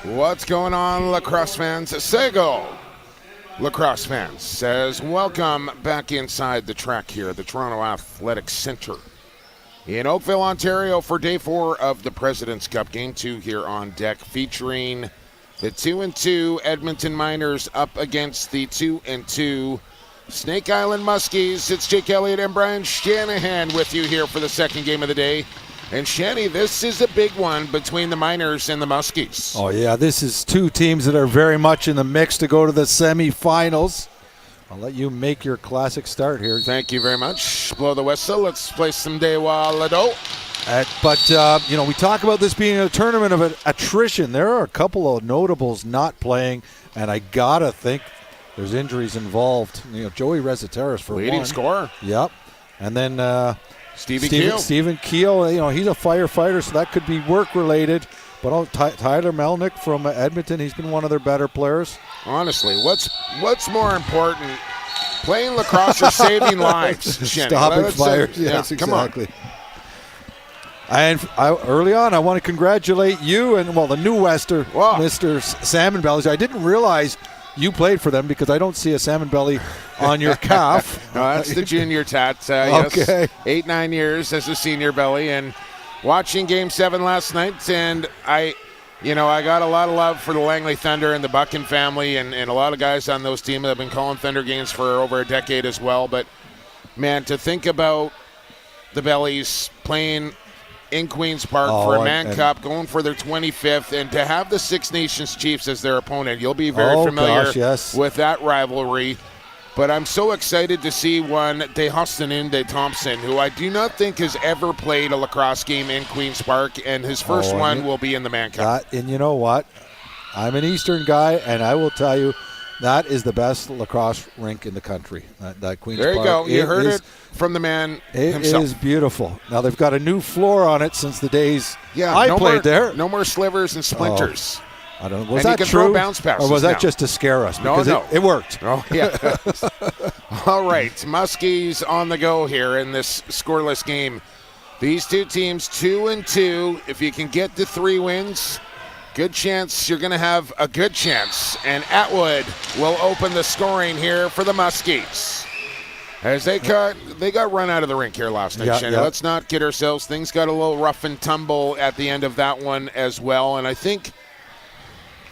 What's going on, lacrosse fans? Sego, lacrosse fans, says welcome back inside the track here at the Toronto Athletic Centre in Oakville, Ontario for Day 4 of the President's Cup. Game 2 here on deck, featuring the 2-2 Edmonton Miners up against the 2-2 Snake Island Muskies. It's Jake Elliott and Brian Shanahan with you here for the second game of the day. And Shanny, this is a big one between the Miners and the Muskies. Oh yeah, this is two teams that are very much in the mix to go to the semifinals. I'll let you make your classic start here. Thank you very much. Blow the whistle. Let's play some Dewa Lado. But we talk about this being a tournament of attrition. There are a couple of notables not playing, and I gotta think there's injuries involved. Joey Rezateras for leading one. scorer. Yep, and then Stephen Keel, he's a firefighter, so that could be work-related. But Tyler Melnick from Edmonton, he's been one of their better players. Honestly, what's more important, playing lacrosse or saving lives? Stopping fires, yes, exactly. And early on, I want to congratulate you and, the new Wester, Mr. Salmon Bellies. I didn't realize you played for them because I don't see a salmon belly on your calf. No, that's the junior tat. Okay. Yes, 8-9 years as a senior belly. And watching Game 7 last night, and I got a lot of love for the Langley Thunder and the Buchan family and a lot of guys on those teams that have been calling Thunder games for over a decade as well. But, man, to think about the Bellies playing in Queen's Park for a Mann Cup, going for their 25th, and to have the Six Nations Chiefs as their opponent. You'll be very familiar with that rivalry. But I'm so excited to see one, De Hostin Thompson, who I do not think has ever played a lacrosse game in Queen's Park, and his first one will be in the Mann Cup. And you know what? I'm an Eastern guy, and I will tell you, that is the best lacrosse rink in the country, that Queen's Park. There you go. You heard it from the man himself. It is beautiful. Now, they've got a new floor on it since the days I played there. No more slivers and splinters. I don't know. Was that true? Bounce passes or was that just to scare us? Because it worked. Oh, yeah. All right. Muskies on the go here in this scoreless game. These two teams, 2-2. If you can get to 3 wins, good chance you're going to have a good chance. And Atwood will open the scoring here for the Muskies. As they got run out of the rink here last night. Let's not kid ourselves. Things got a little rough and tumble at the end of that one as well. And I think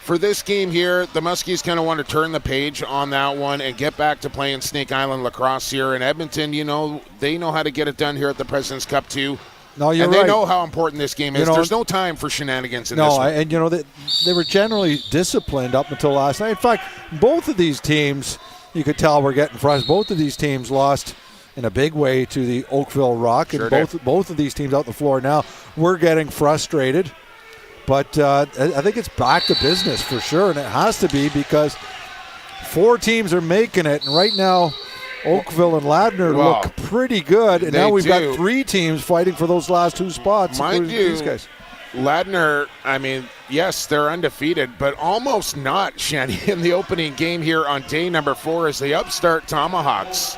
for this game here, the Muskies kind of want to turn the page on that one and get back to playing Snake Island lacrosse here. And Edmonton, they know how to get it done here at the President's Cup too. No, you're and right. They know how important this game is. There's no time for shenanigans in this one. And they were generally disciplined up until last night. In fact, both of these teams, you could tell, were getting frustrated. Both of these teams lost in a big way to the Oakville Rock, sure and both of these teams out the floor now. We're getting frustrated, but I think it's back to business for sure, and it has to be because 4 teams are making it, and right now Oakville and Ladner look pretty good, and now we've got 3 teams fighting for those last 2 spots. Mind you, these guys. Ladner, yes, they're undefeated, but almost not, Shanny, in the opening game here on day number 4 as the upstart Tomahawks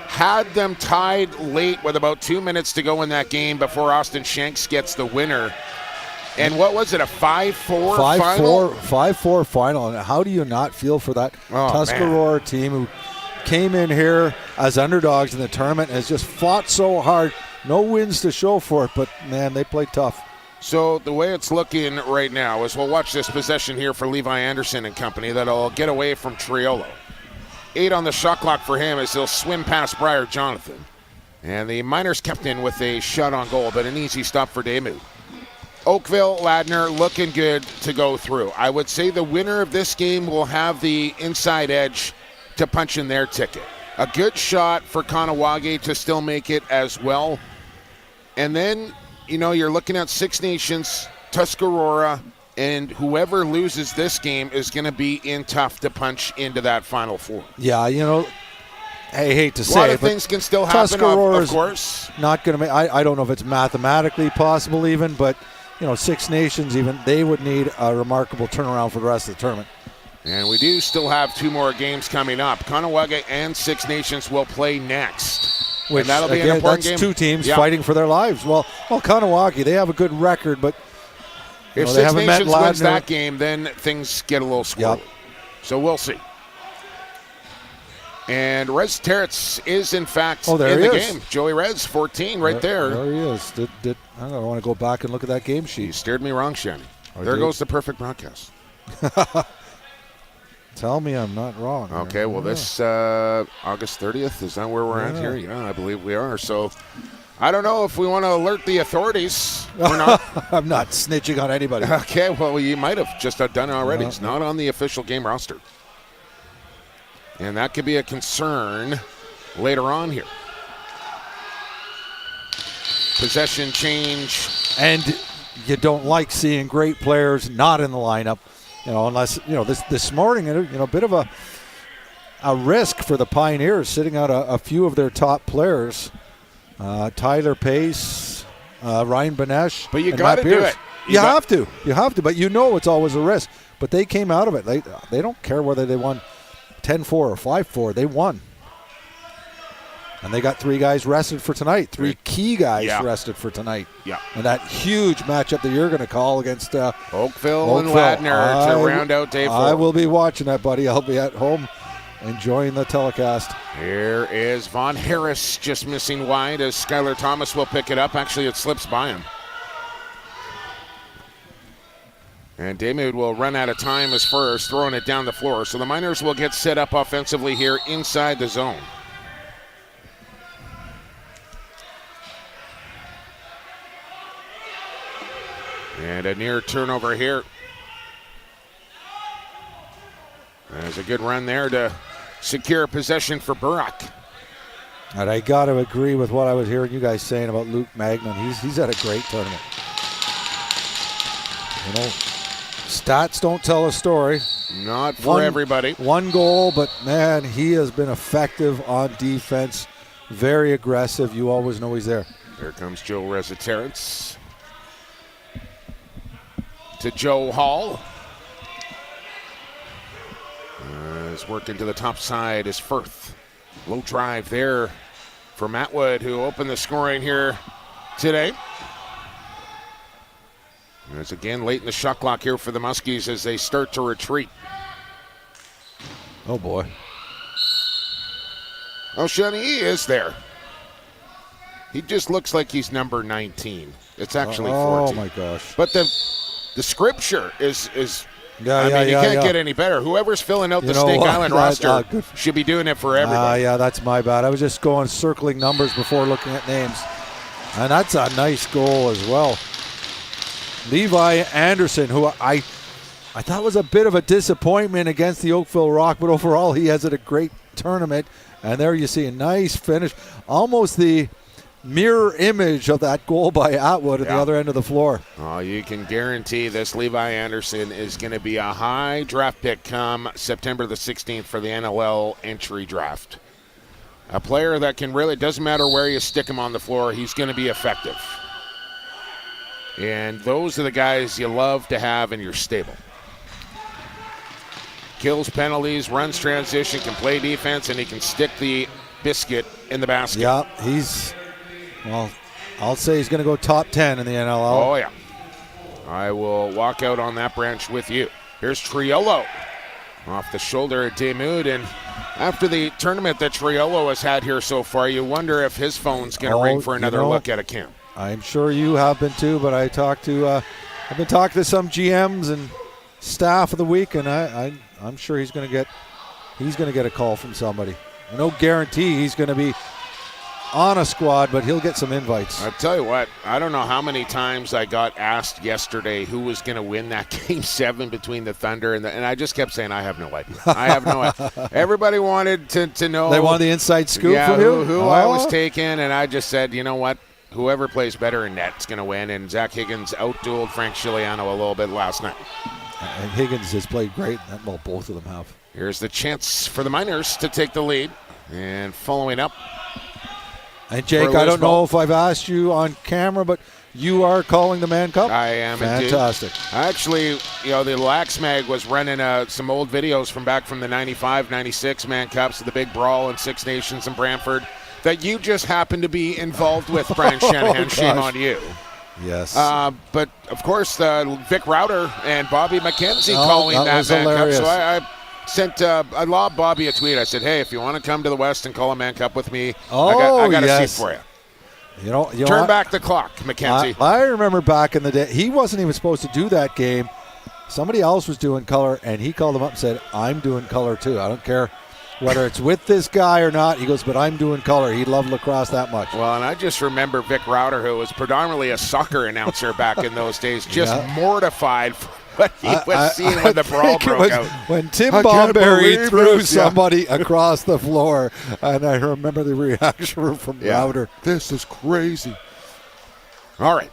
had them tied late with about 2 minutes to go in that game before Austin Shanks gets the winner. And what was it, a 5-4 final? 5-4 final. And how do you not feel for that Tuscarora team who came in here as underdogs in the tournament and has just fought so hard? No wins to show for it, but, man, they played tough. So the way it's looking right now is we'll watch this possession here for Levi Anderson and company that'll get away from Triolo. 8 on the shot clock for him as he'll swim past Briar Jonathan. And the Miners captain with a shot on goal, but an easy stop for Damu. Oakville, Ladner looking good to go through. I would say the winner of this game will have the inside edge to punch in their ticket. A good shot for Kanawage to still make it as well. And then, you're looking at Six Nations, Tuscarora, and whoever loses this game is going to be in tough to punch into that Final Four. Yeah, I hate to say it, a lot of things can still happen, of course. Not going to make. I don't know if it's mathematically possible even, but Six Nations even they would need a remarkable turnaround for the rest of the tournament. And we do still have 2 more games coming up. Kanawage and Six Nations will play next. Which, and that'll be again, an important that's game. 2 teams fighting for their lives. Well, Kanawage, they have a good record, but If they Six haven't met Nations wins Ladner. that game, then things get a little squirrely. Yep. So we'll see. And Rez Territz is, in fact, there in he the is. game. Joey Rez, 14 right there. There he is. I don't want to go back and look at that game You sheet. steered me wrong, Shanny. I There did. goes the perfect broadcast. Tell me I'm not wrong. Okay, well, this August 30th, is that where we're at here? Yeah, I believe we are. So I don't know if we want to alert the authorities or not. I'm not snitching on anybody. Okay, well, you might have just done it already. It's not on the official game roster. And that could be a concern later on here. Possession change. And you don't like seeing great players not in the lineup, unless, this morning, a bit of a risk for the Pioneers, sitting out a few of their top players. Tyler Pace, Ryan Benesh. But you and got to Matt do Pierce. it. You have to, but it's always a risk. But they came out of it. They don't care whether they won 10-4 or 5-4. They won. And they got 3 guys rested for tonight. 3 key guys rested for tonight. Yeah. And that huge matchup that you're going to call against Oakville and Ladner to round out day 4. I will be watching that, buddy. I'll be at home enjoying the telecast. Here is Von Harris just missing wide as Skylar Thomas will pick it up. Actually, it slips by him. And Daymud will run out of time as far as throwing it down the floor. So the Miners will get set up offensively here inside the zone. And a near turnover here. There's a good run there to secure possession for Burrock. And I got to agree with what I was hearing you guys saying about Luke Magnan. He's had a great tournament. Stats don't tell a story. Not for everybody. 1 goal, but man, he has been effective on defense. Very aggressive. You always know he's there. Here comes Joe Reziterance. To Joe Hall. Is working to the top side is Firth. Low drive there for Matt Wood, who opened the scoring here today. And it's again late in the shot clock here for the Muskies as they start to retreat. Oh, boy. Oh, Shani, he is there. He just looks like he's number 19. It's actually 14. Oh, my gosh. But the scripture is you can't get any better. Whoever's filling out the Snake Island roster should be doing it for everybody. Yeah, that's my bad. I was just going circling numbers before looking at names. And that's a nice goal as well. Levi Anderson, who I thought was a bit of a disappointment against the Oakville Rock, but overall he has had a great tournament. And there you see a nice finish. Almost the mirror image of that goal by Atwood at the other end of the floor. Oh, you can guarantee this Levi Anderson is going to be a high draft pick come September the 16th for the NLL entry draft. A player that can really, doesn't matter where you stick him on the floor, he's going to be effective. And those are the guys you love to have in your stable. Kills penalties, runs transition, can play defense, and he can stick the biscuit in the basket. Yeah, I'll say he's going to go top 10 in the NLL. Oh, yeah. I will walk out on that branch with you. Here's Triolo off the shoulder at Daymud. And after the tournament that Triolo has had here so far, you wonder if his phone's going to ring for another look at a camp. I'm sure you have been too, but I've been talking to some GMs and staff of the week, and I'm sure he's going to get a call from somebody. No guarantee he's going to be on a squad, but he'll get some invites. I'll tell you what, I don't know how many times I got asked yesterday who was going to win that Game 7 between the Thunder and I just kept saying, I have no idea. I have no idea. Everybody wanted to know. They wanted the inside scoop from you? Who I was taking, and I just said, you know what? Whoever plays better in net is going to win, and Zach Higgins outdueled Frank Chiliano a little bit last night. And Higgins has played great. Well, both of them have. Here's the chance for the Miners to take the lead. And following up. And Jake, I don't know if I've asked you on camera, but you are calling the Man Cup? I am indeed. Fantastic. Actually, the Lax Mag was running some old videos from back from the 95, 96 Man Cups, the big brawl in Six Nations in Brantford that you just happened to be involved with, Brian Shanahan. Shame on you. Yes. But, of course, Vic Rauter and Bobby McKenzie calling that was man cup. hilarious. So I lobbed Bobby a tweet. I said, hey, if you want to come to the West and call a man cup with me, I got a seat for you. Turn back the clock, McKenzie. I remember back in the day, he wasn't even supposed to do that game. Somebody else was doing color, and he called him up and said, I'm doing color too. I don't care whether it's with this guy or not. He goes, but I'm doing color. He loved lacrosse that much. Well, and I just remember Vic Rauter, who was predominantly a soccer announcer back in those days, just mortified for what he was seeing when the brawl broke out. When Tim Bomberry threw somebody across the floor, and I remember the reaction from Rauter. This is crazy. All right.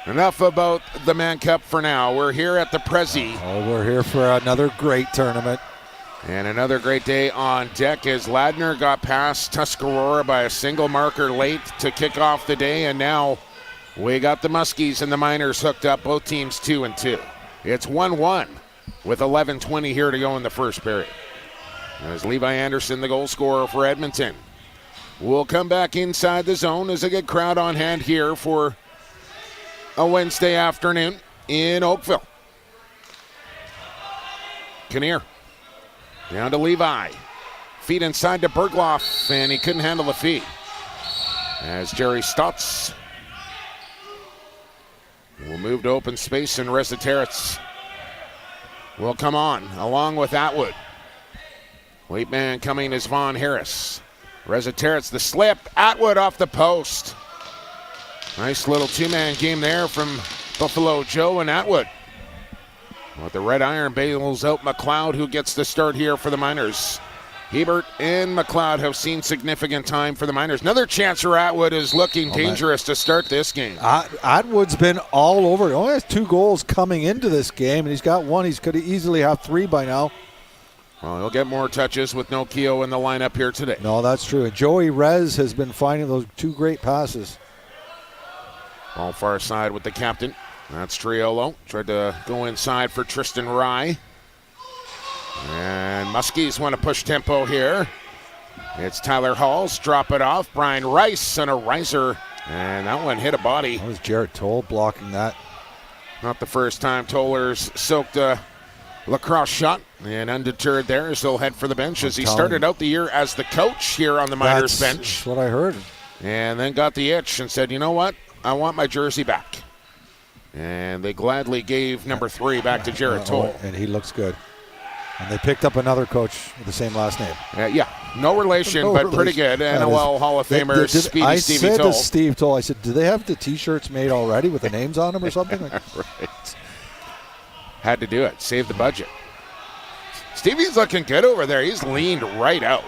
Enough about the Man Cup for now. We're here at the Prezi. We're here for another great tournament. And another great day on deck as Ladner got past Tuscarora by a single marker late to kick off the day. And now we got the Muskies and the Miners hooked up, both teams 2-2. It's 1-1 with 11:20 here to go in the first period. As Levi Anderson, the goal scorer for Edmonton. We'll come back inside the zone as a good crowd on hand here for a Wednesday afternoon in Oakville. Kinnear down to Levi. Feet inside to Bergloff, and he couldn't handle the feed. As Jerry Stotts will move to open space, and Resetarits will come on along with Atwood. Late man coming is Vaughn Harris. Resetarits the slip. Atwood off the post. Nice little two-man game there from Buffalo Joe and Atwood. With the red iron bails out McLeod, who gets the start here for the Miners. Hebert and McLeod have seen significant time for the Miners. Another chance for Atwood is looking dangerous to start this game. Atwood's been all over. He only has 2 goals coming into this game, and he's got 1. He's could easily have 3 by now. Well, he'll get more touches with no Keogh in the lineup here today. No, that's true. And Joey Rez has been finding those 2 great passes. Ball far side with the captain. That's Triolo. Tried to go inside for Tristan Rye. And Muskies want to push tempo here. It's Tyler Halls. Drop it off. Brian Rice and a riser. And that one hit a body. That was Jarrett Toll blocking that. Not the first time Toller's soaked a lacrosse shot. And undeterred there, so he'll head for the bench as he started out the year as the coach here on the Miners bench. That's what I heard. And then got the itch and said, you know what? I want my jersey back. And they gladly gave number 3 back to Jarrett Toll. And he looks good. And they picked up another coach with the same last name. No relation, but pretty good. NOL Hall of Famer Speedy Stevie Toll. I said to Steve Toll, I said, do they have the T-shirts made already with the names on them or something? Right. Had to do it. Save the budget. Stevie's looking good over there. He's leaned right out.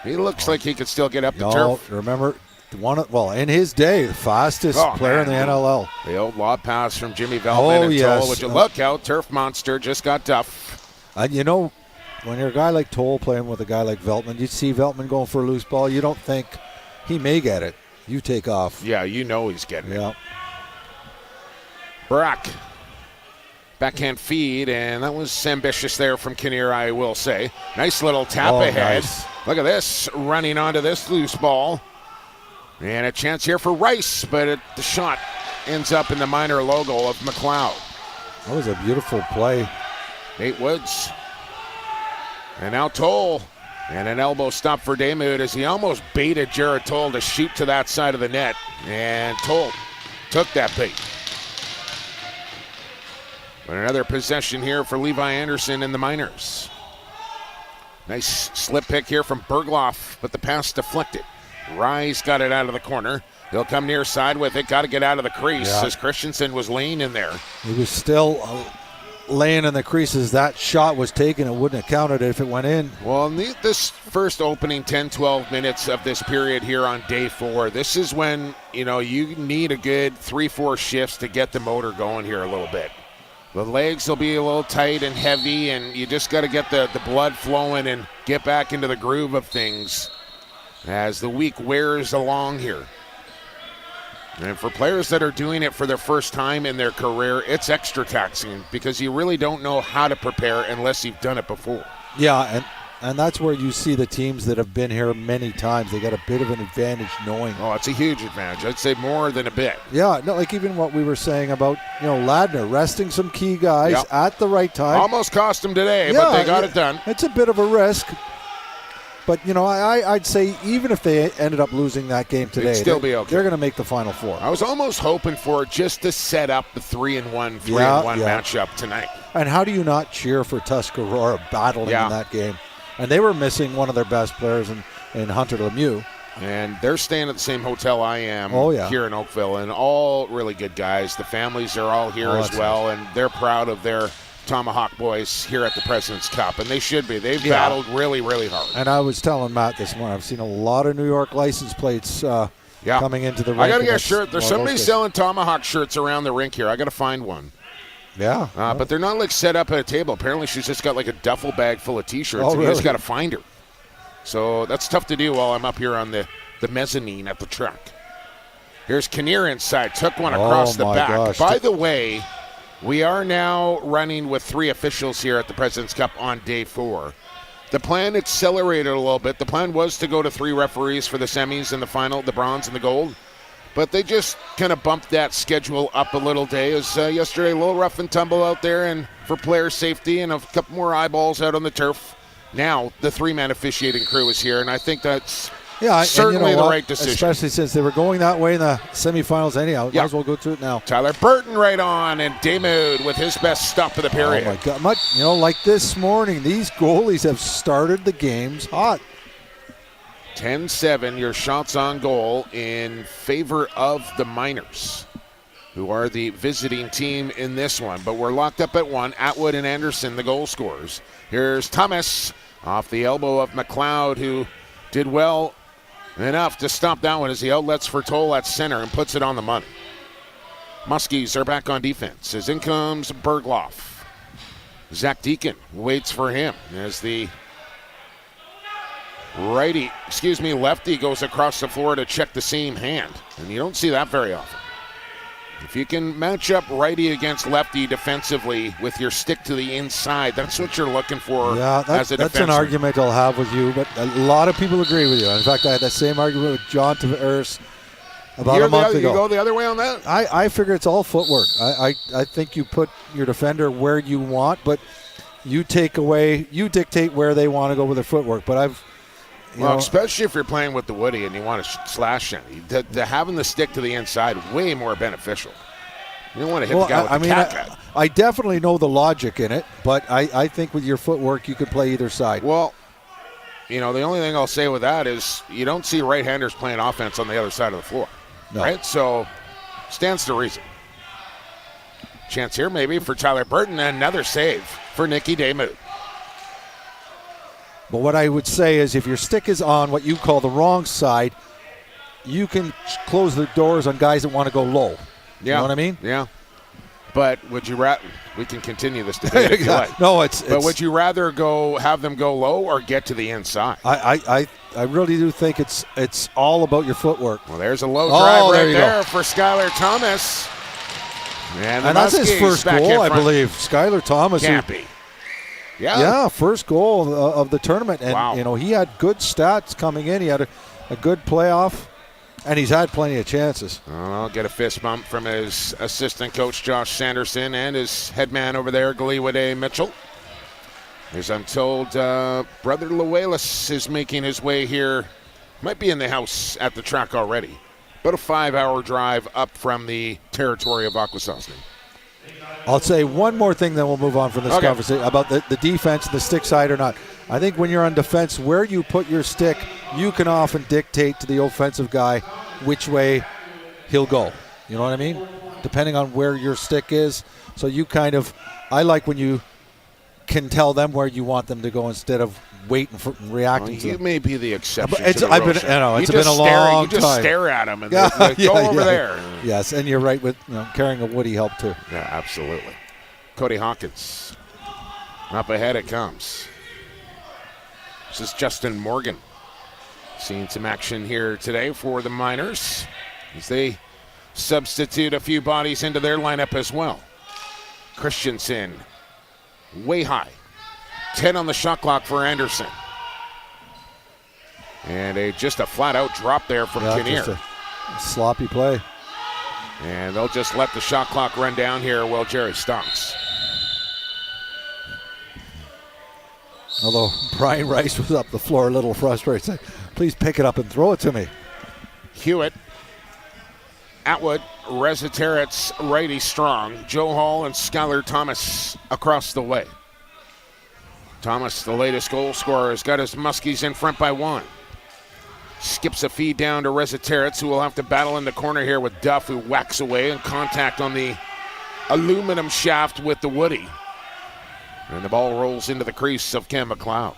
He looks like he could still get up the turf. Remember, in his day, the fastest player in the NLL. The old lob pass from Jimmy Veltman and Toll. Would you look out? Turf Monster just got tough. And when you're a guy like Toll playing with a guy like Veltman, you see Veltman going for a loose ball. You don't think he may get it. You take off. Yeah, he's getting it. Barak. Backhand feed, and that was ambitious there from Kinnear, I will say. Nice little tap ahead. Nice. Look at this, running onto this loose ball. And a chance here for Rice, but the shot ends up in the Miner logo of McLeod. That was a beautiful play. Nate Woods. And now Toll. And an elbow stop for Damoud as he almost baited Jared Toll to shoot to that side of the net. And Toll took that bait. But another possession here for Levi Anderson and the Miners. Nice slip pick here from Bergloff, but the pass deflected. Rise got it out of the corner. He'll come near side with it. Got to get out of the crease as Christensen was laying in there. He was still laying in the creases. That shot was taken. It wouldn't have counted if it went in. Well, this first opening 10, 12 minutes of this period here on day 4, this is when, you need a good 3-4 shifts to get the motor going here a little bit. The legs will be a little tight and heavy, and you just got to get the blood flowing and get back into the groove of things as the week wears along here. And for players that are doing it for their first time in their career, it's extra taxing because you really don't know how to prepare unless you've done it before. Yeah, And that's where you see the teams that have been here many times. They got a bit of an advantage knowing. Oh, it's a huge advantage. I'd say more than a bit. Yeah, no, like even what we were saying about, Ladner resting some key guys at the right time. Almost cost them today, but they got it done. It's a bit of a risk. But, I'd say even if they ended up losing that game today, they'd still be okay. They're going to make the Final Four. I was almost hoping for it just to set up the 3-1 matchup tonight. And how do you not cheer for Tuscarora battling in that game? And they were missing one of their best players in Hunter Lemieux. And they're staying at the same hotel I am here in Oakville, and all really good guys. The families are all here as well, and they're proud of their Tomahawk boys here at the President's Cup, and they should be. They've battled really, really hard. And I was telling Matt this morning, I've seen a lot of New York license plates coming into the rink. I got to get a shirt. There's somebody selling Tomahawk shirts around the rink here. I got to find one. Yeah. But they're not set up at a table. Apparently she's just got a duffel bag full of T-shirts, and really? you just got to find her. So that's tough to do while I'm up here on the mezzanine at the track. Here's Kinnear inside. Took one across the back. Gosh. By the way, we are now running with 3 officials here at the President's Cup on day 4. The plan accelerated a little bit. The plan was to go to 3 referees for the semis and the final, the bronze and the gold. But they just kind of bumped that schedule up a little day. It was yesterday a little rough and tumble out there, and for player safety and a couple more eyeballs out on the turf. Now the 3-man officiating crew is here, and I think that's certainly the right decision. Especially since they were going that way in the semifinals anyhow. Might as well go through it now. Tyler Burton right on, and Damoud with his best stop of the period. Oh, my God. Like this morning, these goalies have started the games hot. 10-7, your shots on goal in favor of the Miners, who are the visiting team in this one. But we're locked up at 1. Atwood and Anderson, the goal scorers. Here's Thomas off the elbow of McLeod, who did well enough to stop that one as he outlets for Toll at center and puts it on the money. Muskies are back on defense as in comes Bergloff. Zach Deacon waits for him as the lefty goes across the floor to check the same hand. And you don't see that very often. If you can match up righty against lefty defensively with your stick to the inside, that's what you're looking for as a defenseman. That's an argument I'll have with you, but a lot of people agree with you. In fact, I had that same argument with John Tavares about a month ago. You go the other way on that? I figure it's all footwork. I think you put your defender where you want, but you dictate where they want to go with their footwork. But especially if you're playing with the Woody and you want to slash him. Having the stick to the inside, way more beneficial. You don't want to hit the guy with the cat. I definitely know the logic in it, but I think with your footwork, you could play either side. Well, the only thing I'll say with that is you don't see right-handers playing offense on the other side of the floor. No. Right? So, stands to reason. Chance here maybe for Tyler Burton, and another save for Nicky Damoud. But what I would say is if your stick is on what you call the wrong side, you can close the doors on guys that want to go low. You know what I mean? Yeah. But would you rather – we can continue this debate if you like. No, But would you rather have them go low or get to the inside? I really do think it's all about your footwork. Well, there's a low drive there for Skylar Thomas. And that's his first goal, I believe. Skylar Thomas. Can't be. Yeah, first goal of the tournament. And, he had good stats coming in. He had a good playoff, and he's had plenty of chances. I'll get a fist bump from his assistant coach, Josh Sanderson, and his head man over there, Galiwade Mitchell. As I'm told, Brother Luelis is making his way here. Might be in the house at the track already. About a 5-hour drive up from the territory of Akwesasne. I'll say one more thing, then we'll move on from this conversation about the defense, the stick side or not. I think when you're on defense, where you put your stick, you can often dictate to the offensive guy which way he'll go. You know what I mean? Depending on where your stick is. So I like when you can tell them where you want them to go instead of waiting for reacting to them. You may be the exception. It's been a long time. You just stare at them and go over there. Yes, and you're right with carrying a Woody help too. Yeah, absolutely. Cody Hawkins. Up ahead it comes. This is Justin Morgan. Seeing some action here today for the Miners as they substitute a few bodies into their lineup as well. Christensen way high. 10 on the shot clock for Anderson. And just a flat-out drop there from Kinnear. Just a sloppy play. And they'll just let the shot clock run down here while Jerry stomps. Although Brian Rice was up the floor a little frustrated. Said, please pick it up and throw it to me. Hewitt, Atwood, Rezateritz, righty strong. Joe Hall and Skylar Thomas across the way. Thomas, the latest goal scorer, has got his Muskies in front by 1. Skips a feed down to Rezateritz, who will have to battle in the corner here with Duff, who whacks away in contact on the aluminum shaft with the Woody. And the ball rolls into the crease of Ken McLeod.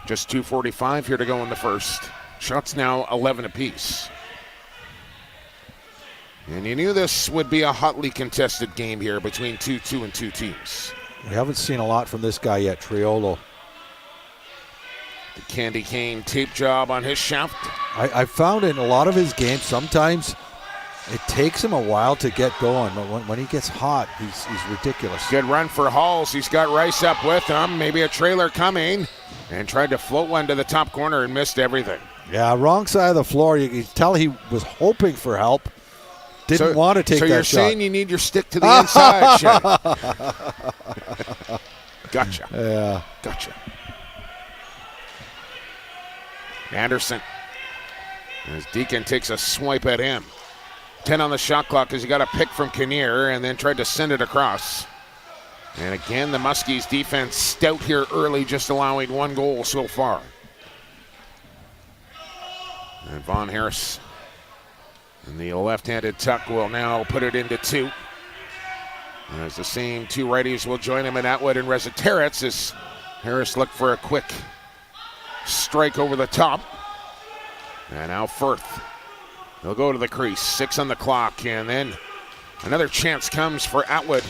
Just 2:45 here to go in the first. Shots now 11 apiece. And you knew this would be a hotly contested game here between 2-2 and 2 teams. We haven't seen a lot from this guy yet, Triolo. The candy cane tape job on his shaft. I found in a lot of his games, sometimes it takes him a while to get going, but when he gets hot, he's ridiculous. Good run for Halls. He's got Rice up with him. Maybe a trailer coming. And tried to float one to the top corner and missed everything. Yeah, wrong side of the floor. You can tell he was hoping for help. Didn't want to take that shot. So you're saying you need your stick to the inside, Shannon. Gotcha. Yeah. Gotcha. Anderson. As Deacon takes a swipe at him. 10 on the shot clock as he got a pick from Kinnear and then tried to send it across. And again, the Muskies defense stout here early, just allowing 1 goal so far. And Von Harris in the left-handed tuck will now put it into 2. As the same 2 righties will join him in Atwood and Rezateritz as Harris looked for a quick strike over the top. And now Firth. He'll go to the crease. 6 on the clock. And then another chance comes for Atwood.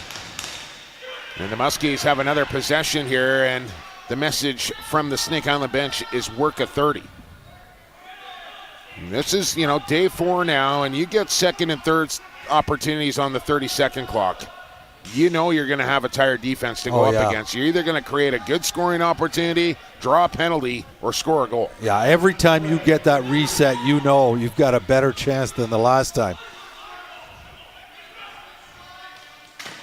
And the Muskies have another possession here. And the message from the Snake Island bench is work a 30. And this is, day 4 now. And you get second and third opportunities on the 30-second clock. You're going to have a tired defense to go up against. You're either going to create a good scoring opportunity, draw a penalty, or score a goal. Yeah, every time you get that reset, you've got a better chance than the last time.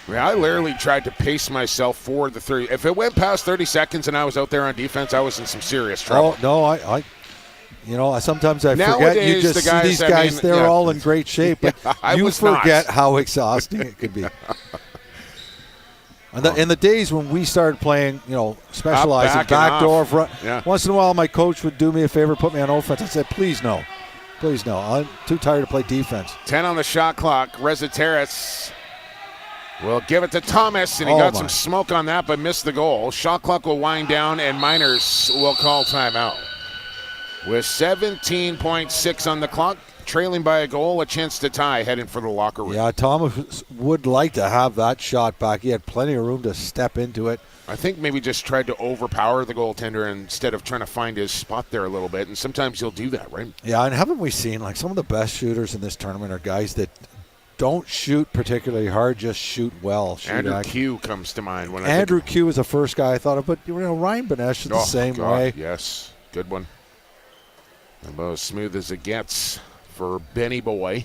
Yeah, I literally tried to pace myself for the 30. If it went past 30 seconds and I was out there on defense, I was in some serious trouble. Oh, no, sometimes I forget. Nowadays, You just see these guys, they're all in great shape, but you forget how exhausting it could be. In the days when we started playing, specializing backdoor front, once in a while my coach would do me a favor, put me on offense. I said, please no. I'm too tired to play defense. 10 on the shot clock. Rezateritz will give it to Thomas, and he got some smoke on that but missed the goal. Shot clock will wind down, and Miners will call timeout. With 17.6 on the clock, trailing by a goal, a chance to tie, heading for the locker room. Yeah, Thomas would like to have that shot back. He had plenty of room to step into it. I think maybe just tried to overpower the goaltender instead of trying to find his spot there a little bit, and sometimes he'll do that, right? Yeah, and haven't we seen, some of the best shooters in this tournament are guys that don't shoot particularly hard, just shoot well. Andrew Q comes to mind. Andrew Q was the first guy I thought of, but Ryan Benesh is the same way. Yes, good one. About as smooth as it gets for Benny Boy.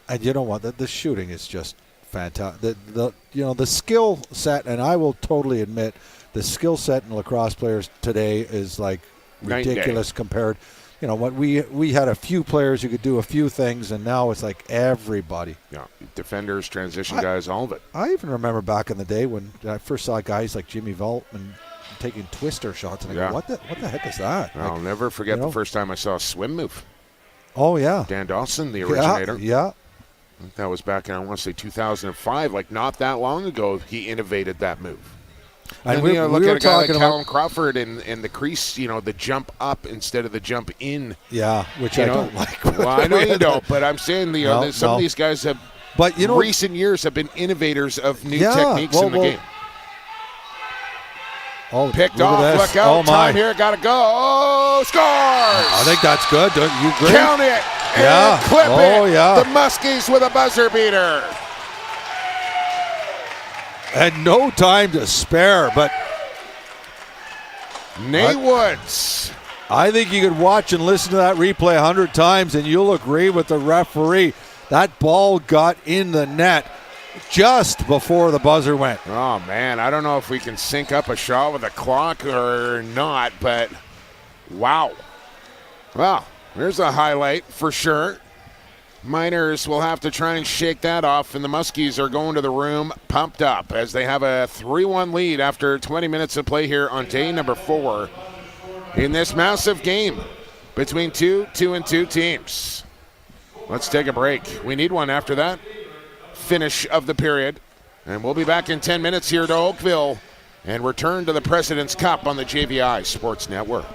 And you know what? The shooting is just fantastic. The skill set, and I will totally admit, the skill set in lacrosse players today is ridiculous compared. What we had a few players who could do a few things, and now it's like everybody. Yeah, defenders, transition guys, all of it. I even remember back in the day when I first saw guys like Jimmy Veltman taking twister shots, and I go, what the heck is that? I'll never forget the first time I saw a swim move. Oh, yeah. Dan Dawson, the originator. Yeah. I think that was back in, I want to say, 2005. Not that long ago, he innovated that move. And we look at a guy like Callum Crawford in the crease, the jump up instead of the jump in. Yeah, which I don't like. Well, I know you don't, but I'm saying some of these guys have, recent years have been innovators of new techniques in the game. Oh, picked off, look out, time here, gotta go, scores! I think that's good, don't you agree? Count it, and clip it, the Muskies with a buzzer beater. And no time to spare, but Nate Woods I think you could watch and listen to that replay 100 times and you'll agree with the referee. That ball got in the net just before the buzzer went. Oh, man, I don't know if we can sync up a shot with a clock or not, but wow. Well, there's a highlight for sure. Miners will have to try and shake that off, and the Muskies are going to the room pumped up as they have a 3-1 lead after 20 minutes of play here on day number 4 in this massive game between two 2-2 teams. Let's take a break. We need one after that finish of the period, and we'll be back in 10 minutes here to Oakville and return to the President's Cup on the JVI Sports Network.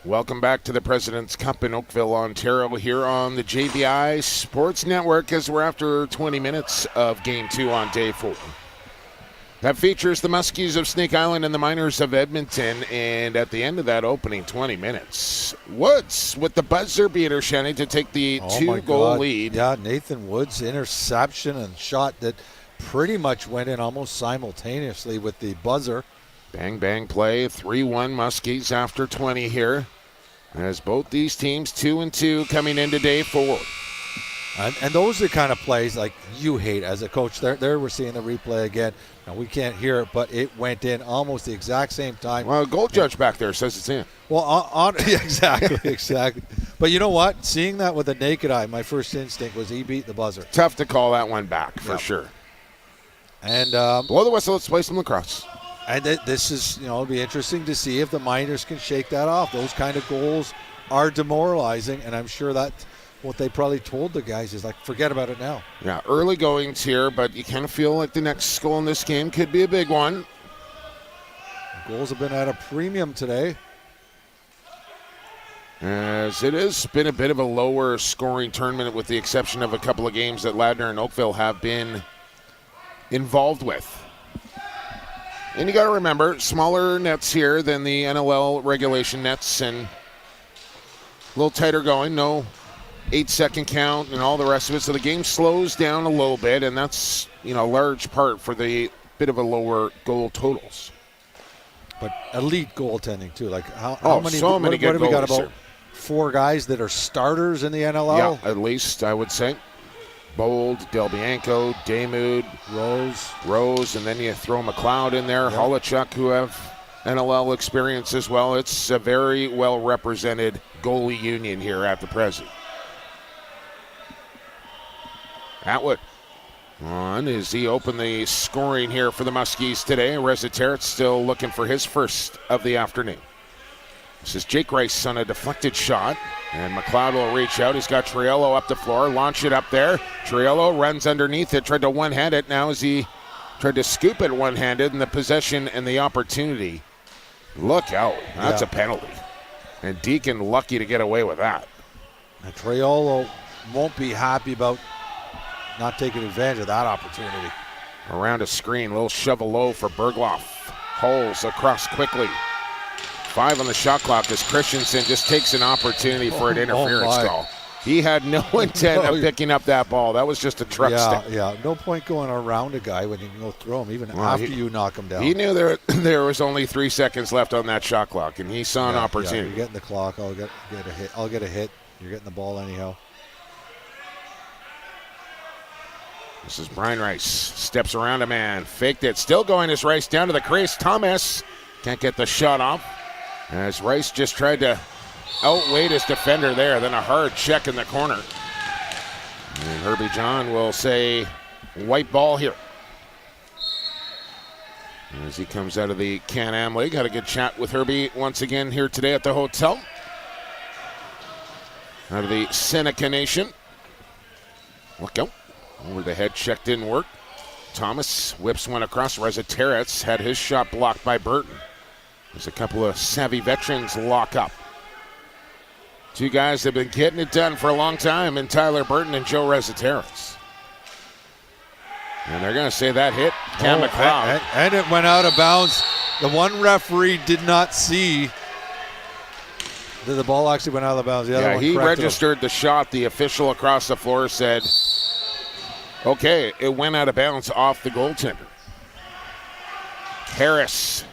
Welcome back to the President's Cup in Oakville, Ontario, here on the JVI Sports Network as we're after 20 minutes of Game 2 on Day 4. That features the Muskies of Snake Island and the Miners of Edmonton, and at the end of that opening 20 minutes, Woods with the buzzer beater, Shanny, to take the two-goal lead. Yeah, Nathan Woods' interception and shot that pretty much went in almost simultaneously with the buzzer. Bang, bang play, 3-1 Muskies after 20 here, as both these teams 2-2 coming into Day 4. And those are the kind of plays like you hate as a coach. There we're seeing the replay again. Now, we can't hear it, but it went in almost the exact same time. Well, goal judge back there says it's in. Well, exactly. But you know what? Seeing that with the naked eye, my first instinct was he beat the buzzer. Tough to call that one back, for sure. And blow the whistle, let's play some lacrosse. And this is, it'll be interesting to see if the Miners can shake that off. Those kind of goals are demoralizing, and I'm sure that what they probably told the guys is like, forget about it now. Yeah, early goings here, but you kind of feel like the next goal in this game could be a big one. Goals have been at a premium today. As it has been a bit of a lower scoring tournament with the exception of a couple of games that Ladner and Oakville have been involved with. And you got to remember, smaller nets here than the NLL regulation nets and a little tighter going, no 8-second count and all the rest of it. So the game slows down a little bit, and that's, a large part for the bit of a lower goal totals. But elite goaltending, too. Like how many, so many good what have we got, goalies about 4 guys that are starters in the NLL? Yeah, at least, I would say. Bold, Del Bianco, Damoud, Rose, and then you throw McLeod in there, yep. Holochuk, who have NLL experience as well. It's a very well-represented goalie union here at the present. Atwood on as he opened the scoring here for the Muskies today. Reza Terrett still looking for his first of the afternoon. This is Jake Rice on a deflected shot, and McLeod will reach out. He's got Triello up the floor, launch it up there. Triello runs underneath it, tried to one-hand it. Now as he tried to scoop it one-handed, and the possession and the opportunity. Look out, that's a penalty. And Deacon lucky to get away with that. And Triello won't be happy about not taking advantage of that opportunity. Around a screen, little shovel low for Bergloff. Holes across quickly. 5 on the shot clock as Christensen just takes an opportunity for an interference call. He had no intent of picking up that ball. That was just a truck stick. Yeah, no point going around a guy when you can go throw him, even after you knock him down. He knew there was only 3 seconds left on that shot clock, and he saw an opportunity. Yeah, you're getting the clock. I'll get a hit. I'll get a hit. You're getting the ball anyhow. This is Brian Rice. Steps around a man. Faked it. Still going as Rice down to the crease. Thomas can't get the shot off. As Rice just tried to outweigh his defender there. Then a hard check in the corner. And Herbie John will say white ball here. As he comes out of the Can-Am League. Had a good chat with Herbie once again here today at the hotel. Out of the Seneca Nation. Look out. Over the head check didn't work. Thomas whips one across. Reza Terrett had his shot blocked by Burton. There's a couple of savvy veterans lock up. 2 guys that have been getting it done for a long time in Tyler Burton and Joe Reza Terrett. And they're going to say that hit Cam McLeod. And it went out of bounds. The one referee did not see that the ball actually went out of bounds. The other one he registered the shot. The official across the floor said, okay, it went out of bounds off the goaltender. Harris,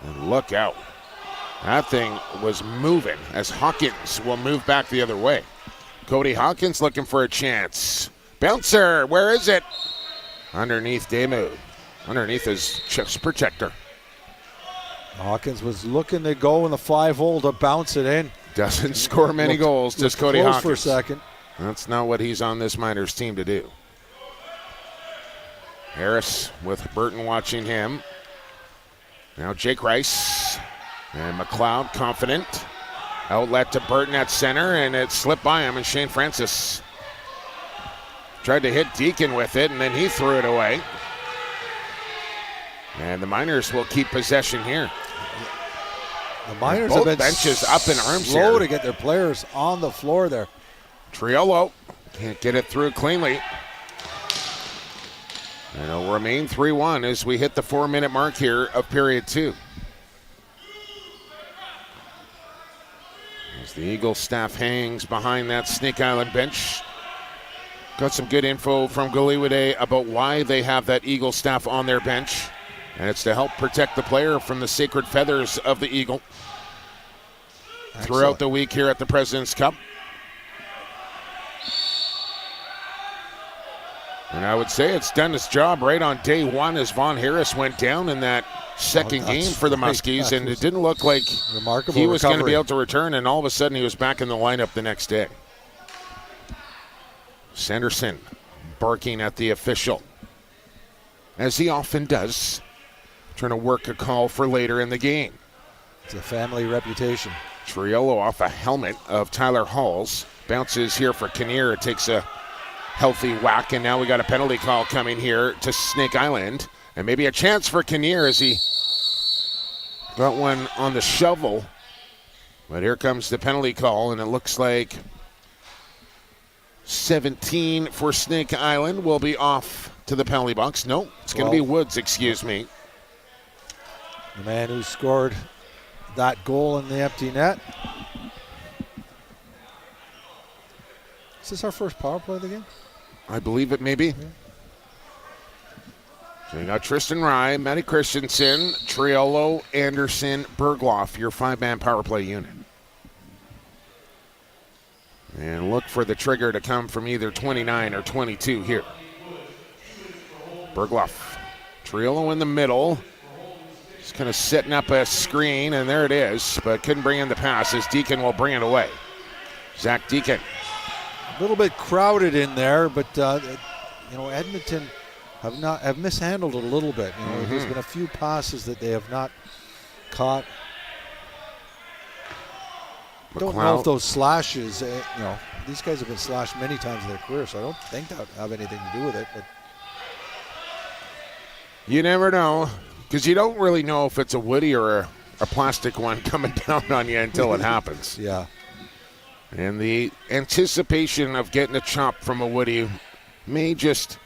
and look out. That thing was moving as Hawkins will move back the other way. Cody Hawkins looking for a chance. Bouncer, where is it? Underneath Damoud. Underneath his chest protector. Hawkins was looking to go in the 5-hole to bounce it in. Doesn't score many goals, just Cody Hawkins. For a second. That's not what he's on this Miners team to do. Harris with Burton watching him. Now Jake Rice and McLeod confident. Outlet to Burton at center, and it slipped by him, and Shane Francis tried to hit Deacon with it, and then he threw it away. And the Miners will keep possession here. The Miners both have been benches up in arms slow here to get their players on the floor there. Triolo can't get it through cleanly. And it'll remain 3-1 as we hit the 4-minute mark here of period 2. As the Eagles staff hangs behind that Snake Island bench. Got some good info from Goliwade about why they have that Eagle staff on their bench. And it's to help protect the player from the sacred feathers of the Eagle. Excellent. Throughout the week here at the President's Cup. And I would say it's done its job right on day 1 as Von Harris went down in that second game for the Muskies, and it didn't look like he was going to be able to return, and all of a sudden he was back in the lineup the next day. Sanderson barking at the official, as he often does, trying to work a call for later in the game. It's a family reputation. Triolo off a helmet of Tyler Hall's. Bounces here for Kinnear. It takes a healthy whack, and now we got a penalty call coming here to Snake Island. And maybe a chance for Kinnear as he got one on the shovel. But here comes the penalty call, and it looks like 17 for Snake Island will be off to the penalty box. No, it's going to be Woods, excuse me. The man who scored that goal in the empty net. Is this our first power play of the game? I believe it may be. Yeah. So you got Tristan Rye, Matty Christensen, Triolo, Anderson, Bergloff, your 5-man power play unit. And look for the trigger to come from either 29 or 22 here. Bergloff, Triolo in the middle. Just kind of setting up a screen, and there it is, but couldn't bring in the pass as Deacon will bring it away. Zach Deacon. A little bit crowded in there, but Edmonton have mishandled it a little bit. There's been a few passes that they have not caught. Don't know if those slashes, these guys have been slashed many times in their career, so I don't think that would have anything to do with it. But you never know, because you don't really know if it's a woody or a plastic one coming down on you until it happens. Yeah. And the anticipation of getting a chop from a woody may just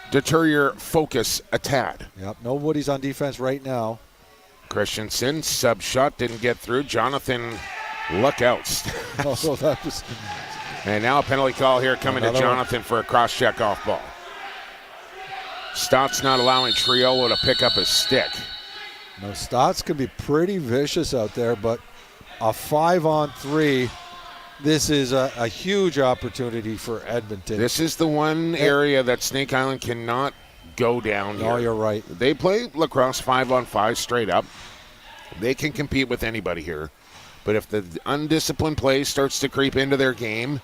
deter your focus a tad. Yep, no woodies on defense right now. Christensen, sub shot, didn't get through. Jonathan, look out. Oh, that was... And now a penalty call here coming to Jonathan for a cross-check off ball. Stott's not allowing Triolo to pick up his stick. No, Stotts can be pretty vicious out there, but a 5-on-3, this is a huge opportunity for Edmonton. This is the one area that Snake Island cannot go down here. No, you're right. They play lacrosse 5-on-5 straight up. They can compete with anybody here. But if the undisciplined play starts to creep into their game,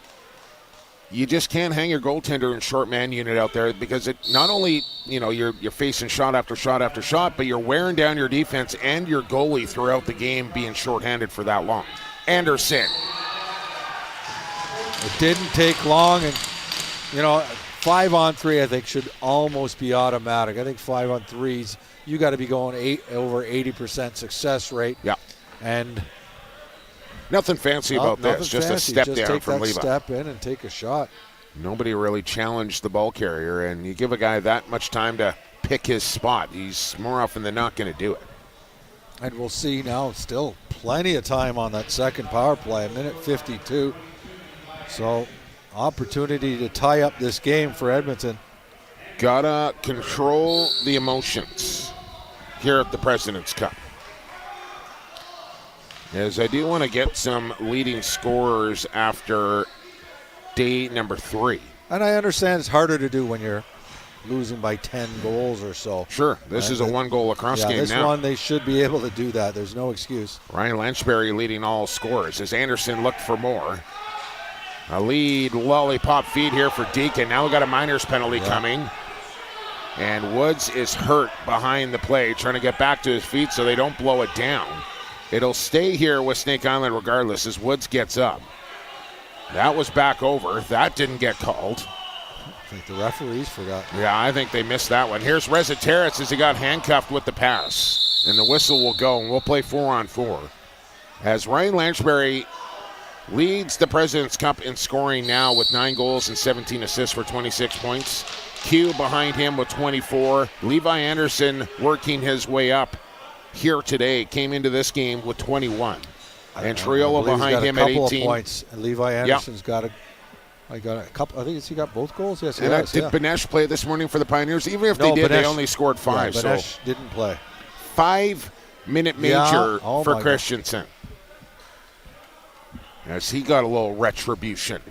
you just can't hang your goaltender and short man unit out there, because it not only, you're facing shot after shot after shot, but you're wearing down your defense and your goalie throughout the game being shorthanded for that long. Anderson. It didn't take long, and 5-on-3 I think should almost be automatic. I think 5-on-3s, you got to be going over 80% success rate. Yeah. And nothing fancy about this. Just a step down from Levi. Step in and take a shot. Nobody really challenged the ball carrier, and you give a guy that much time to pick his spot, he's more often than not going to do it. And we'll see now, still plenty of time on that second power play, 1:52. So, opportunity to tie up this game for Edmonton. Gotta control the emotions here at the President's Cup. As I do want to get some leading scorers after day number 3. And I understand it's harder to do when you're losing by 10 goals or so. Sure, this is a one-goal lacrosse game this now. one they should be able to do that. There's no excuse. Ryan Lanchberry leading all scorers as Anderson looked for more. A lead lollipop feed here for Deacon. Now we got a minors penalty coming. And Woods is hurt behind the play, trying to get back to his feet so they don't blow it down. It'll stay here with Snake Island regardless as Woods gets up. That was back over. That didn't get called. I think the referees forgot. Yeah, I think they missed that one. Here's Reza Terrace as he got handcuffed with the pass. And the whistle will go, and we'll play 4-on-4. as Ryan Lanchbury leads the President's Cup in scoring now with 9 goals and 17 assists for 26 points. Q behind him with 24. Levi Anderson working his way up here today, came into this game with 21. And Triolo behind him at 18. A couple of points. And Levi Anderson's got a couple. I think he got both goals. Yes, did Benesh play this morning for the Pioneers? Even if they did, they only scored 5. Yeah, Benesh didn't play. 5-minute major for Christensen. As he got a little retribution.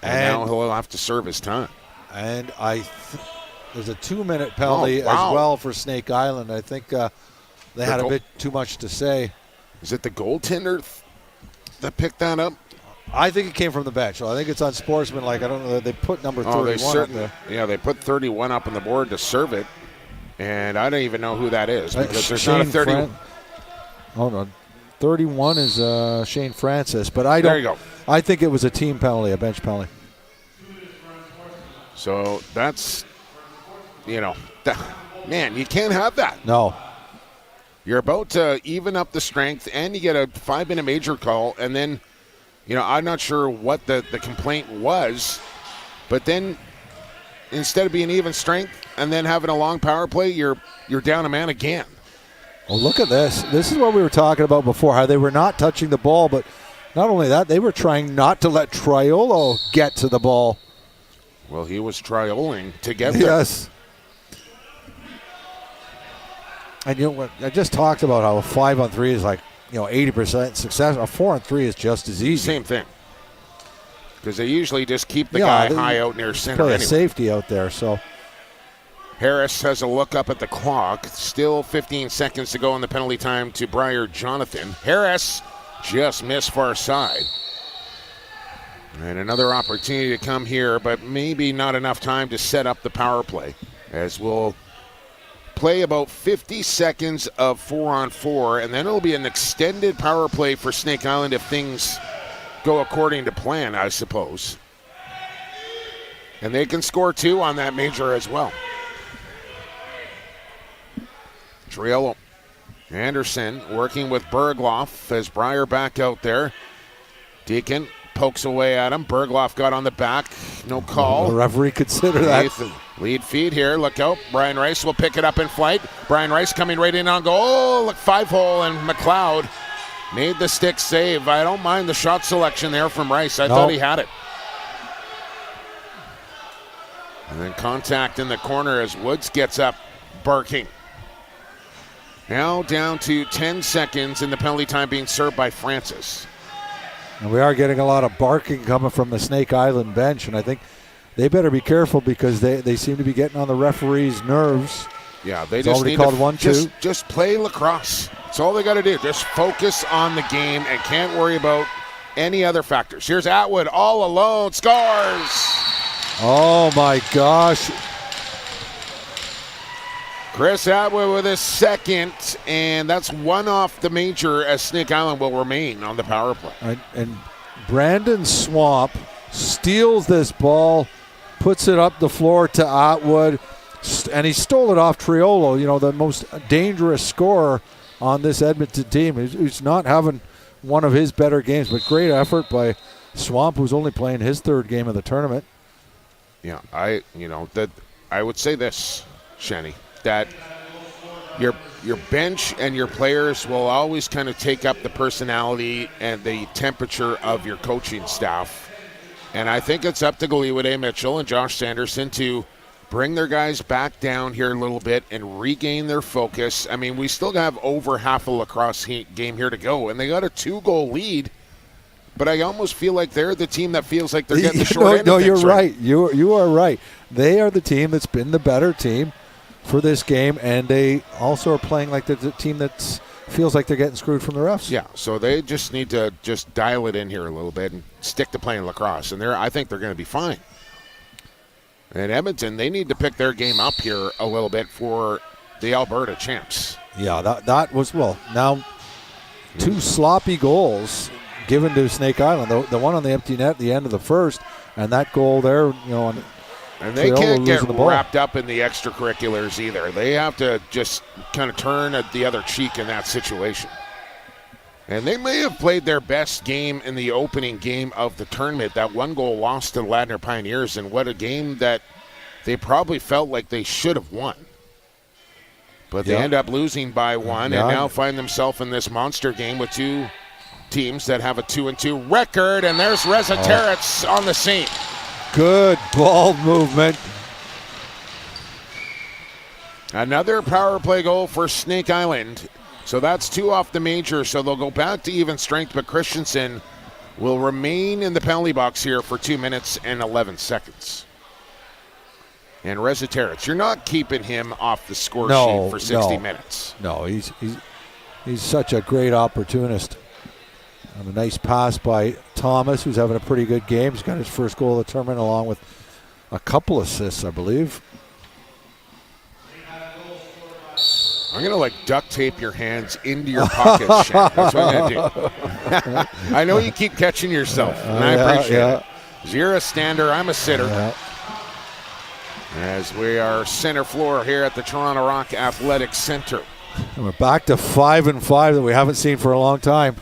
And now he'll have to serve his time. And there's a 2-minute penalty as well for Snake Island. I think they had a bit too much to say. Is it the goaltender that picked that up? I think it came from the bench. So I think it's on Sportsmanlike. I don't know. They put number 31 up there. Yeah, they put 31 up on the board to serve it. And I don't even know who that is because there's not a 30. Hold on. 31 is Shane Francis. But there you go. I think it was a team penalty, a bench penalty. So that's, man, you can't have that. No. You're about to even up the strength, and you get a 5-minute major call, and then, I'm not sure what the complaint was, but then instead of being even strength and then having a long power play, you're down a man again. Well, look at this. This is what we were talking about before, how they were not touching the ball, but not only that, they were trying not to let Triolo get to the ball. Well, he was trioling to get there. Yes. And what I just talked about how a 5-on-3 is like 80% success. A 4-on-3 is just as easy. Same thing. Because they usually just keep the guy high out near center. Play a safety out there. So Harris has a look up at the clock. Still 15 seconds to go in the penalty time to Briar Jonathan. Harris just missed far side. And another opportunity to come here, but maybe not enough time to set up the power play, as we'll play about 50 seconds of 4-on-4, and then it'll be an extended power play for Snake Island if things go according to plan, I suppose. And they can score 2 on that major as well. Triolo. Anderson working with Bergloff as Breyer back out there. Deacon pokes away at him. Bergloff got on the back. No call. The referee consider that. Nathan, lead feed here. Look out. Brian Rice will pick it up in flight. Brian Rice coming right in on goal. Oh, look, 5-hole, and McLeod made the stick save. I don't mind the shot selection there from Rice. I thought he had it. And then contact in the corner as Woods gets up barking. Now down to 10 seconds in the penalty time being served by Francis. And we are getting a lot of barking coming from the Snake Island bench, and I think they better be careful because they seem to be getting on the referee's nerves. Yeah, they just need to just play lacrosse. That's all they got to do. Just focus on the game and can't worry about any other factors. Here's Atwood all alone, scores! Oh my gosh. Chris Atwood with his second, and that's 1 off the major as Snake Island will remain on the power play. And Brandon Swamp steals this ball, puts it up the floor to Atwood, and he stole it off Triolo, the most dangerous scorer on this Edmonton team. Who's not having one of his better games, but great effort by Swamp, who's only playing his 3rd game of the tournament. Yeah, I would say this, Shenny, that your bench and your players will always kind of take up the personality and the temperature of your coaching staff. And I think it's up to Galiwade Mitchell and Josh Sanderson to bring their guys back down here a little bit and regain their focus. I mean, we still have over half a lacrosse game here to go, and they got a 2-goal lead. But I almost feel like they're the team that feels like they're getting the short end of things. No, you're right. You are right. They are the team that's been the better team for this game, and they also are playing like the team that feels like they're getting screwed from the refs. Yeah, so they just need to just dial it in here a little bit and stick to playing lacrosse, and I think they're going to be fine. And Edmonton, they need to pick their game up here a little bit for the Alberta champs. Yeah, that was, now 2 sloppy goals given to Snake Island. The one on the empty net at the end of the first, and that goal there, and they can't get wrapped up in the extracurriculars either. They have to just kind of turn the other cheek in that situation. And they may have played their best game in the opening game of the tournament. That 1-goal loss to the Ladner Pioneers, and what a game that they probably felt like they should have won. But they end up losing by 1 and now find themselves in this monster game with two teams that have a 2-2 record. And there's Reza Terets on the scene. Good ball movement. Another power play goal for Snake Island. So that's 2 off the major, so they'll go back to even strength, but Christensen will remain in the penalty box here for 2 minutes and 11 seconds. And Reza Terets, you're not keeping him off the score sheet for 60 minutes. No, he's such a great opportunist. And a nice pass by Thomas, who's having a pretty good game. He's got his first goal of the tournament along with a couple assists, I believe. I'm going to duct tape your hands into your pockets, Shan. That's what I'm going to do. I know you keep catching yourself, and I appreciate it. You're a stander, I'm a sitter. Yeah. As we are center floor here at the Toronto Rock Athletic Center. And we're back to 5-5 that we haven't seen for a long time.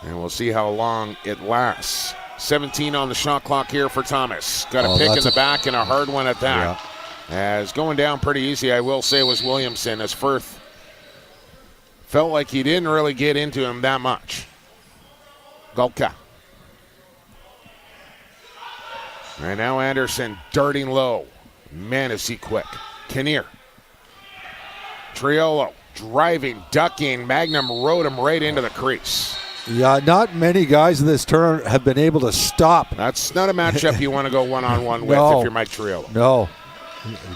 And we'll see how long it lasts. 17 on the shot clock here for Thomas. Got a pick in the back and a hard one at that. Yeah. As going down pretty easy, I will say, was Williamson, as Firth felt like he didn't really get into him that much. Golka. Right now Anderson darting low. Man, is he quick. Kinnear. Triolo driving, ducking. Magnum rode him right into the crease. Yeah, not many guys in this tournament have been able to stop. That's not a matchup you want to go one-on-one with if you're Mike Triolo. No.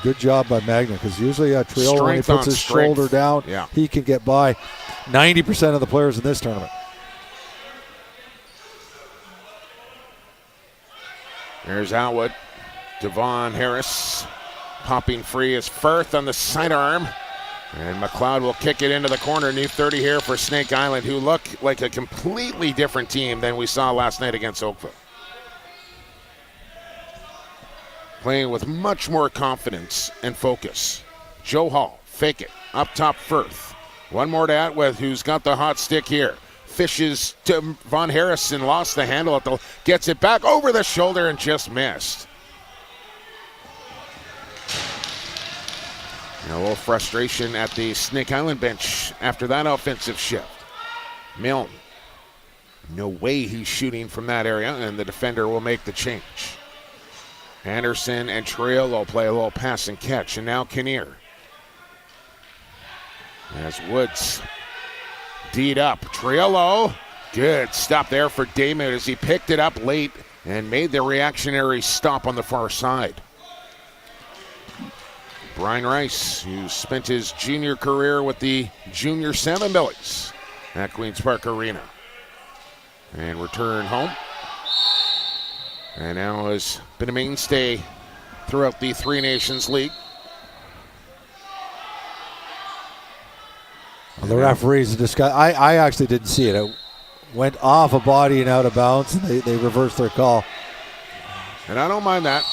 Good job by Magnum, because usually Triolo, when he puts his shoulder down, he can get by 90% of the players in this tournament. There's Atwood. Devon Harris popping free is Firth on the sidearm. And McLeod will kick it into the corner. New 30 here for Snake Island, who look like a completely different team than we saw last night against Oakville. Playing with much more confidence and focus. Joe Hall, fake it. Up top, Firth. One more to Atwood, who's got the hot stick here. Fishes to Von Harrison, lost the handle. Gets it back over the shoulder and just missed. And a little frustration at the Snake Island bench after that offensive shift. Milne. No way he's shooting from that area, and the defender will make the change. Anderson and Triolo play a little pass and catch, and now Kinnear. As Woods D'd up. Triolo, good stop there for Damon as he picked it up late and made the reactionary stop on the far side. Brian Rice, who spent his junior career with the Junior Salmon Bellies at Queen's Park Arena. And return home. And now has been a mainstay throughout the Three Nations League. Well, the referees discuss. I actually didn't see it. It went off a body and out of bounds, and they reversed their call. And I don't mind that.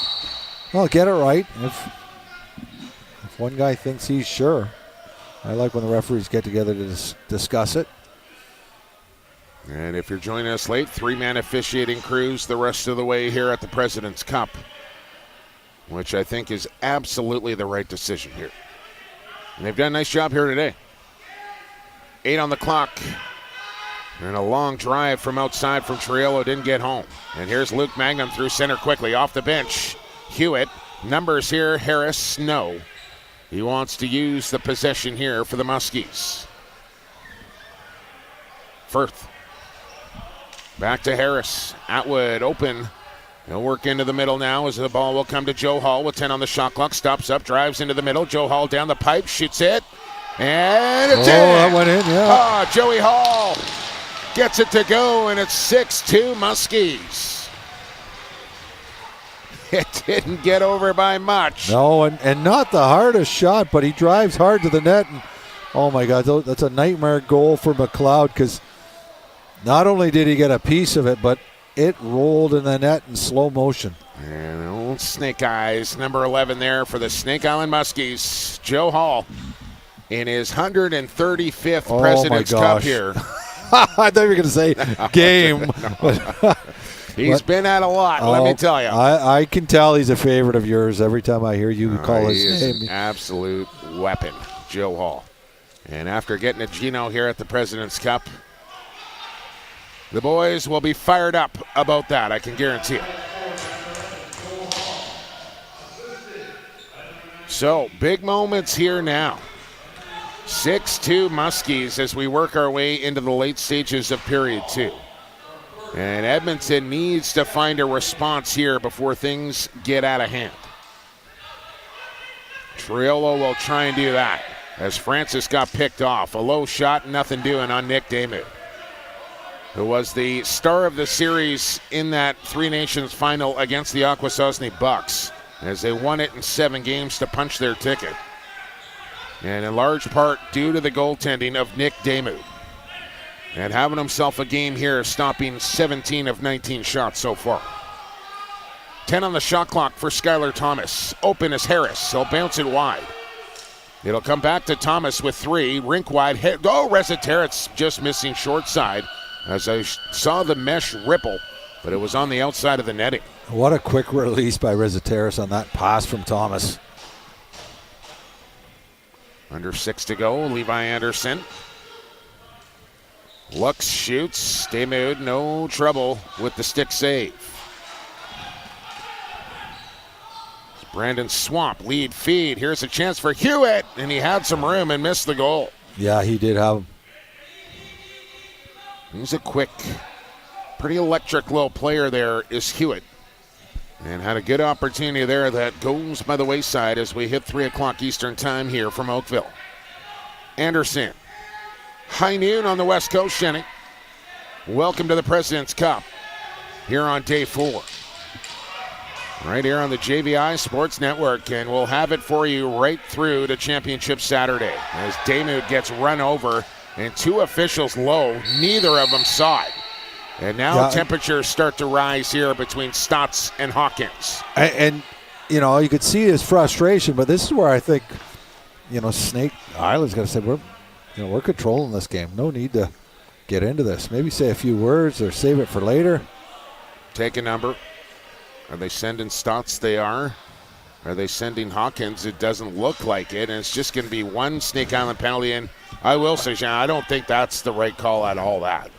Well, get it right. If one guy thinks he's sure, I like when the referees get together to discuss it. And if you're joining us late, 3-man officiating crews the rest of the way here at the President's Cup, which I think is absolutely the right decision here. And they've done a nice job here today. 8 on the clock. And a long drive from outside from Triolo, didn't get home. And here's Luke Magnum through center quickly, off the bench. Hewitt, numbers here, Harris, no. He wants to use the possession here for the Muskies. Firth. Back to Harris. Atwood open. He'll work into the middle now as the ball will come to Joe Hall with 10 on the shot clock. Stops up, drives into the middle. Joe Hall down the pipe, shoots it. And it's in. That went in, yeah. Joey Hall gets it to go, and it's 6-2 Muskies. It didn't get over by much. No, and not the hardest shot, but he drives hard to the net. And oh, my God, that's a nightmare goal for McLeod, because not only did he get a piece of it, but it rolled in the net in slow motion. And old Snake Eyes, number 11 there for the Snake Island Muskies. Joe Hall in his 135th President's Cup here. I thought you were going to say game. No. He's been at a lot, let me tell you. I can tell he's a favorite of yours every time I hear you call his name. He is an absolute weapon, Joe Hall. And after getting a Gino here at the President's Cup, the boys will be fired up about that, I can guarantee it. So, big moments here now. 6-2 Muskies as we work our way into the late stages of period 2. And Edmonton needs to find a response here before things get out of hand. Triolo will try and do that as Francis got picked off. A low shot, nothing doing on Nick Damu, who was the star of the series in that Three Nations final against the Akwesasne Bucks as they won it in 7 games to punch their ticket. And in large part due to the goaltending of Nick Damu. And having himself a game here, stopping 17 of 19 shots so far. 10 on the shot clock for Skylar Thomas. Open is Harris. He'll bounce it wide. It'll come back to Thomas with 3. Rink wide. Resetarits just missing short side as I saw the mesh ripple, but it was on the outside of the netting. What a quick release by Resetarits on that pass from Thomas. Under 6 to go. Levi Anderson. Looks, shoots, Damu, no trouble with the stick save. Brandon Swamp, lead feed. Here's a chance for Hewitt, and he had some room and missed the goal. Yeah, he did have him. He's a quick, pretty electric little player there is Hewitt. And had a good opportunity there that goes by the wayside as we hit 3 o'clock Eastern time here from Oakville. Anderson. High noon on the West Coast, Shenny. Welcome to the President's Cup here on day 4. Right here on the JVI Sports Network, and we'll have it for you right through to Championship Saturday as Damu gets run over and 2 officials low. Neither of them saw it. And now temperatures start to rise here between Stotts and Hawkins. And you know, you could see his frustration, but this is where I think, you know, Snake Island's going to say, we're controlling this game. No need to get into this. Maybe say a few words or save it for later. Take a number. Are they sending Stotts? They are. Are they sending Hawkins? It doesn't look like it, and it's just going to be 1 Snake Island penalty. And I will say, Sean, I don't think that's the right call at all. That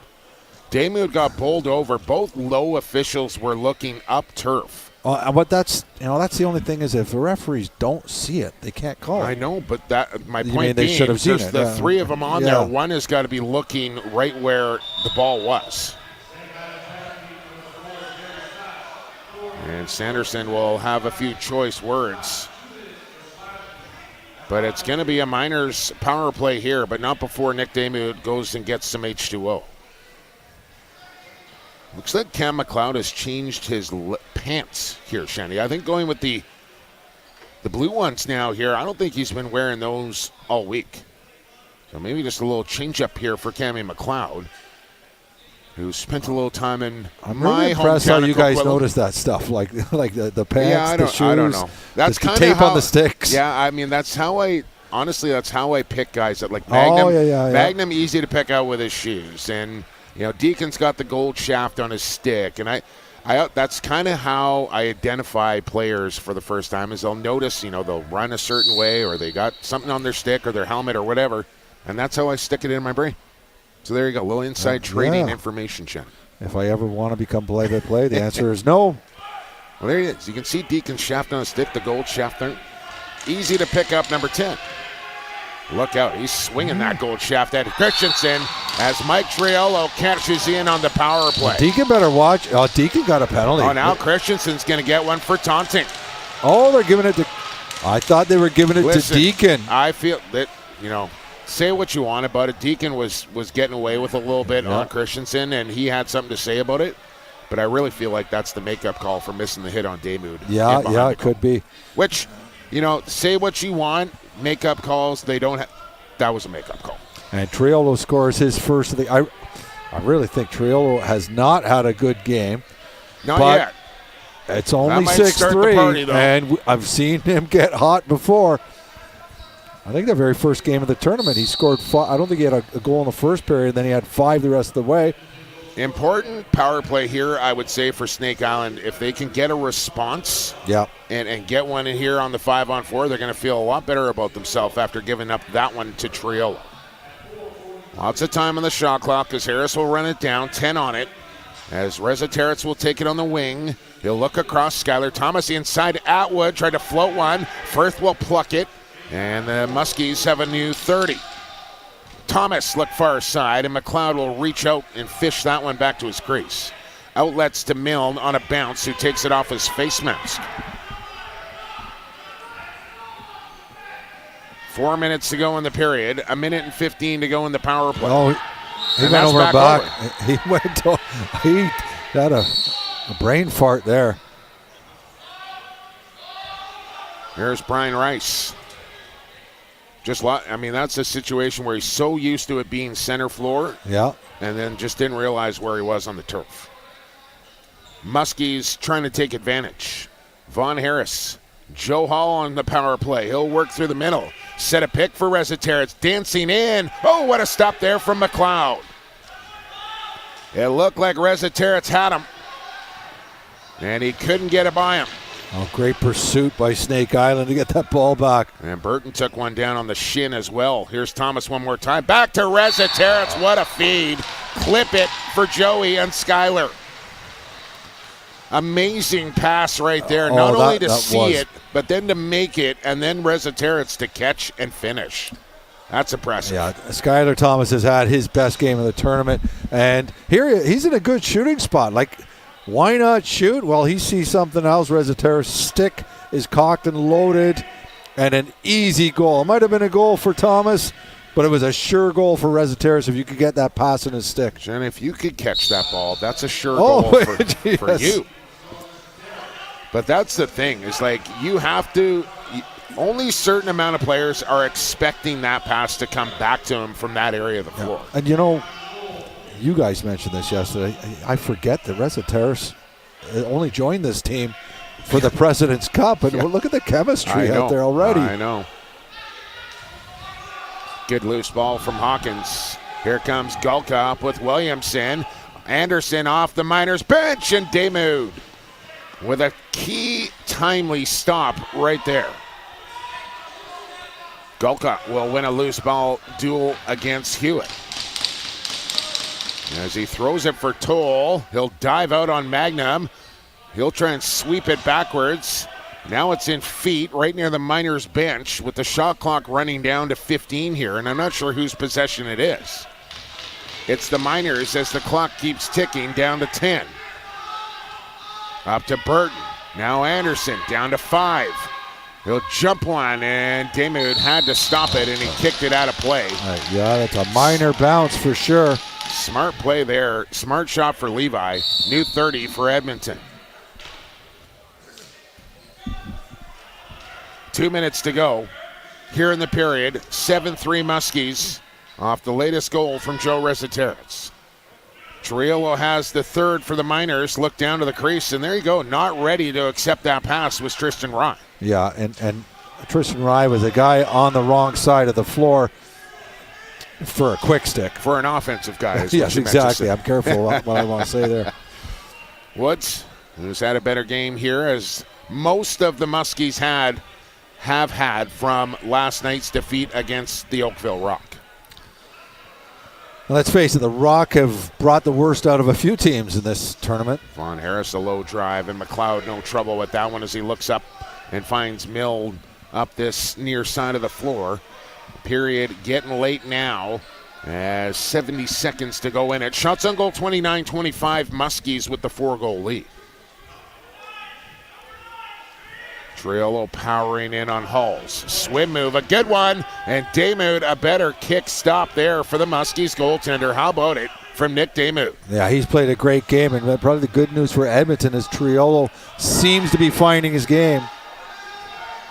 Damu got bowled over. Both low officials were looking up turf. But that's the only thing is if the referees don't see it, they can't call it. I know, but that my You point mean they being, should have seen there's it, the yeah. 3 of them on there. One has got to be looking right where the ball was. And Sanderson will have a few choice words. But it's going to be a Miners power play here, but not before Nick Damu goes and gets some H2O. Looks like Cam McLeod has changed his pants here, Shandy. I think going with the blue ones now here, I don't think he's been wearing those all week. So maybe just a little change up here for Cammy McLeod, who spent a little time in I'm my really impressed how hometown you of guys Coquitlam. notice that stuff, like the pants, the shoes. I don't know. That's the kind tape of how, on the sticks. Yeah, I mean that's how I pick guys that like Magnum. Magnum easy to pick out with his shoes, and you know Deacon's got the gold shaft on his stick, and I that's kind of how I identify players for the first time. Is they'll notice, they'll run a certain way, or they got something on their stick or their helmet or whatever, and that's how I stick it in my brain. So there you go, a little inside trading information, Chen. If I ever want to become play-by-play, the answer is no. Well, there he is. You can see Deacon's shaft on his stick, the gold shaft there. Easy to pick up, number 10. Look out, he's swinging that gold shaft at Christensen as Mike Triolo catches in on the power play. Well, Deacon better watch. Oh, Deacon got a penalty. Oh, now Christensen's going to get one for taunting. Oh, they're giving it to... I thought they were giving it to Deacon. I feel that, say what you want about it. Deacon was getting away with a little bit on Christensen, and he had something to say about it. But I really feel like that's the makeup call for missing the hit on Damu. Yeah, it could be. Which, say what you want. Makeup calls, they don't have. That was a makeup call. And Triolo scores his first of the. I really think Triolo has not had a good game. Not yet. It's only 6-3, and I've seen him get hot before. I think the very first game of the tournament, he scored 5. I don't think he had a goal in the first period, then he had 5 the rest of the way. Important power play here, I would say, for Snake Island. If they can get a response and get one in here on the 5-on-4, they're going to feel a lot better about themselves after giving up that one to Triolo. Lots of time on the shot clock as Harris will run it down, 10 on it. As Reza Territz will take it on the wing. He'll look across. Skylar Thomas inside Atwood, try to float one. Firth will pluck it, and the Muskies have a new 30. Thomas look far side, and McLeod will reach out and fish that one back to his crease. Outlets to Milne on a bounce, who takes it off his face mask. 4 minutes to go in the period. 1:15 to go in the power play. Oh, he went over back. He had a brain fart there. Here's Brian Rice. That's a situation where he's so used to it being center floor. Yeah. And then just didn't realize where he was on the turf. Muskies trying to take advantage. Vaughn Harris. Joe Hall on the power play. He'll work through the middle. Set a pick for Reza Territz. Dancing in. Oh, what a stop there from McLeod. It looked like Reza Territz had him. And he couldn't get it by him. Oh, great pursuit by Snake Island to get that ball back. And Burton took one down on the shin as well. Here's Thomas one more time. Back to Reza Territz. What a feed. Clip it for Joey and Skylar. Amazing pass right there. Not only to see it, but then to make it, and then Reza Territz to catch and finish. That's impressive. Yeah, Skylar Thomas has had his best game of the tournament. And here he's in a good shooting spot. Like, why not shoot? Well, he sees something else. Reza Territz' stick is cocked and loaded, and an easy goal. It might have been a goal for Thomas, but it was a sure goal for Reza Territz if you could get that pass in his stick. Jen, if you could catch that ball, that's a sure goal for you. But that's the thing, is like you have to, only a certain amount of players are expecting that pass to come back to him from that area of the floor. And you guys mentioned this yesterday. I forget that Reza Territz only joined this team for the President's Cup, and look at the chemistry out there already. I know. Good loose ball from Hawkins. Here comes Gulka up with Williamson. Anderson off the Miners bench, and Demude with a key timely stop right there. Gulka will win a loose ball duel against Hewitt. As he throws it for Toll, he'll dive out on Magnum. He'll try and sweep it backwards. Now it's in feet right near the Miners bench with the shot clock running down to 15 here, and I'm not sure whose possession it is. It's the Miners as the clock keeps ticking down to 10. Up to Burton. Now Anderson down to 5. He'll jump one, and Demude had to stop it, and he kicked it out of play. Yeah, that's a minor bounce for sure. Smart play there. Smart shot for Levi. New 30 for Edmonton. 2 minutes to go here in the period. 7-3 Muskies off the latest goal from Joe Reza Territz. Triolo has the third for the Miners. Look down to the crease, and there you go. Not ready to accept that pass was Tristan Rye. Yeah, and Tristan Rye was a guy on the wrong side of the floor for a quick stick. For an offensive guy. Yes, exactly. I'm careful what I want to say there. Woods, who's had a better game here, as most of the Muskies have had from last night's defeat against the Oakville Rock. Let's face it, the Rock have brought the worst out of a few teams in this tournament. Vaughn Harris, a low drive, and McLeod no trouble with that one as he looks up and finds Mill up this near side of the floor. Period getting late now as 70 seconds to go in it. Shots on goal 29-25, Muskies with the 4-goal lead. Triolo powering in on Halls. Swim move, a good one, and Demude, a better kick stop there for the Muskies goaltender. How about it from Nick Demude? Yeah, he's played a great game, and probably the good news for Edmonton is Triolo seems to be finding his game.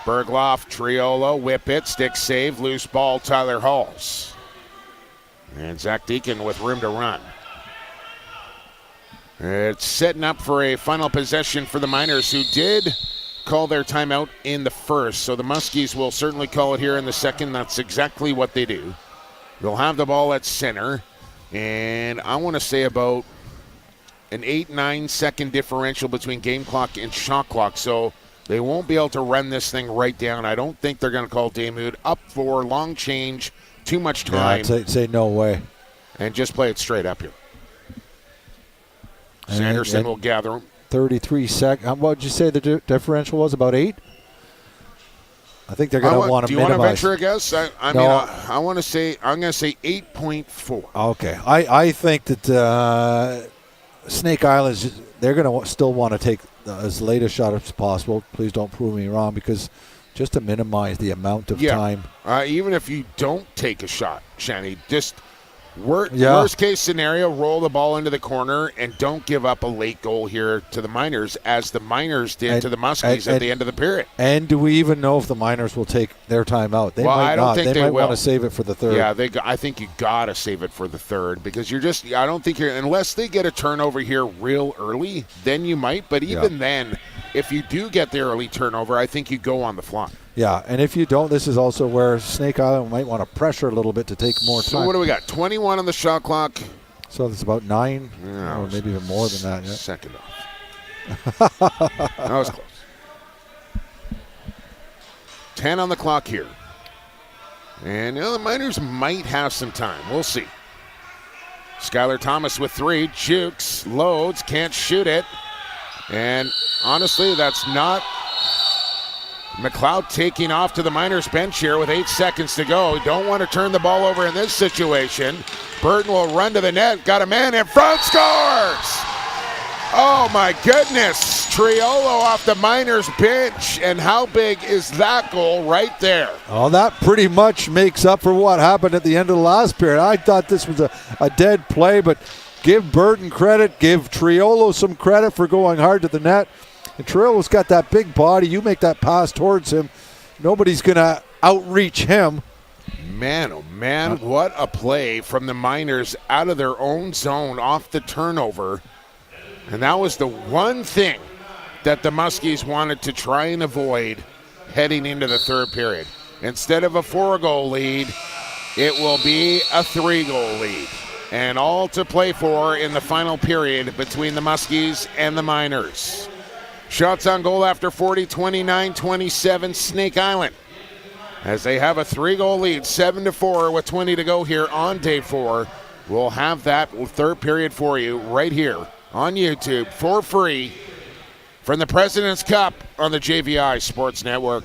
Bergloff, Triolo, whip it, stick save, loose ball, Tyler Halls. And Zach Deacon with room to run. It's setting up for a final possession for the Miners, who did call their timeout in the first, so the Muskies will certainly call it here in the second. That's exactly what they do. They'll have the ball at center, and I want to say about an 8-9 second differential between game clock and shot clock, so they won't be able to run this thing right down. I don't think they're going to call Damude up for long change, too much time. Yeah, I'd say no way. And just play it straight up here. Sanderson will gather him. 33 seconds. What did you say the differential was? About 8? I think they're going to want to minimize. Do you want to venture a guess? I want to say, I'm going to say 8.4. Okay. I think that Snake Island's, they're going to still want to take as late a shot as possible. Please don't prove me wrong, because just to minimize the amount of time. Even if you don't take a shot, Shanny, just worst case scenario, roll the ball into the corner and don't give up a late goal here to the Miners, as the Miners did to the Muskies at the end of the period. And do we even know if the Miners will take their time out? They might I don't not. think they might will. Want to save it for the third. Yeah, I think you got to save it for the third, because I don't think unless they get a turnover here real early, then you might. But even then, if you do get the early turnover, I think you go on the fly. Yeah, and if you don't, this is also where Snake Island might want to pressure a little bit to take more time. So what do we got? 21 on the shot clock. So it's about 9, or maybe even more than that. Yeah. Second off. That was close. 10 on the clock here. And the Miners might have some time. We'll see. Skylar Thomas with 3. Jukes, loads, can't shoot it. And honestly, that's not... McLeod taking off to the Miners bench here with 8 seconds to go. Don't want to turn the ball over in this situation. Burton will run to the net. Got a man in front. Scores! Oh, my goodness. Triolo off the Miners bench. And how big is that goal right there? Oh, that pretty much makes up for what happened at the end of the last period. I thought this was a dead play, but give Burton credit. Give Triolo some credit for going hard to the net. And Triolo's got that big body. You make that pass towards him, nobody's going to outreach him. Man, oh man, what a play from the Miners out of their own zone off the turnover. And that was the one thing that the Muskies wanted to try and avoid heading into the third period. Instead of a 4-goal lead, it will be a 3-goal lead. And all to play for in the final period between the Muskies and the Miners. Shots on goal after 40, 29-27, Snake Island. As they have a 3-goal lead, 7-4 with 20 to go here on day 4. We'll have that third period for you right here on YouTube for free from the President's Cup on the JVI Sports Network.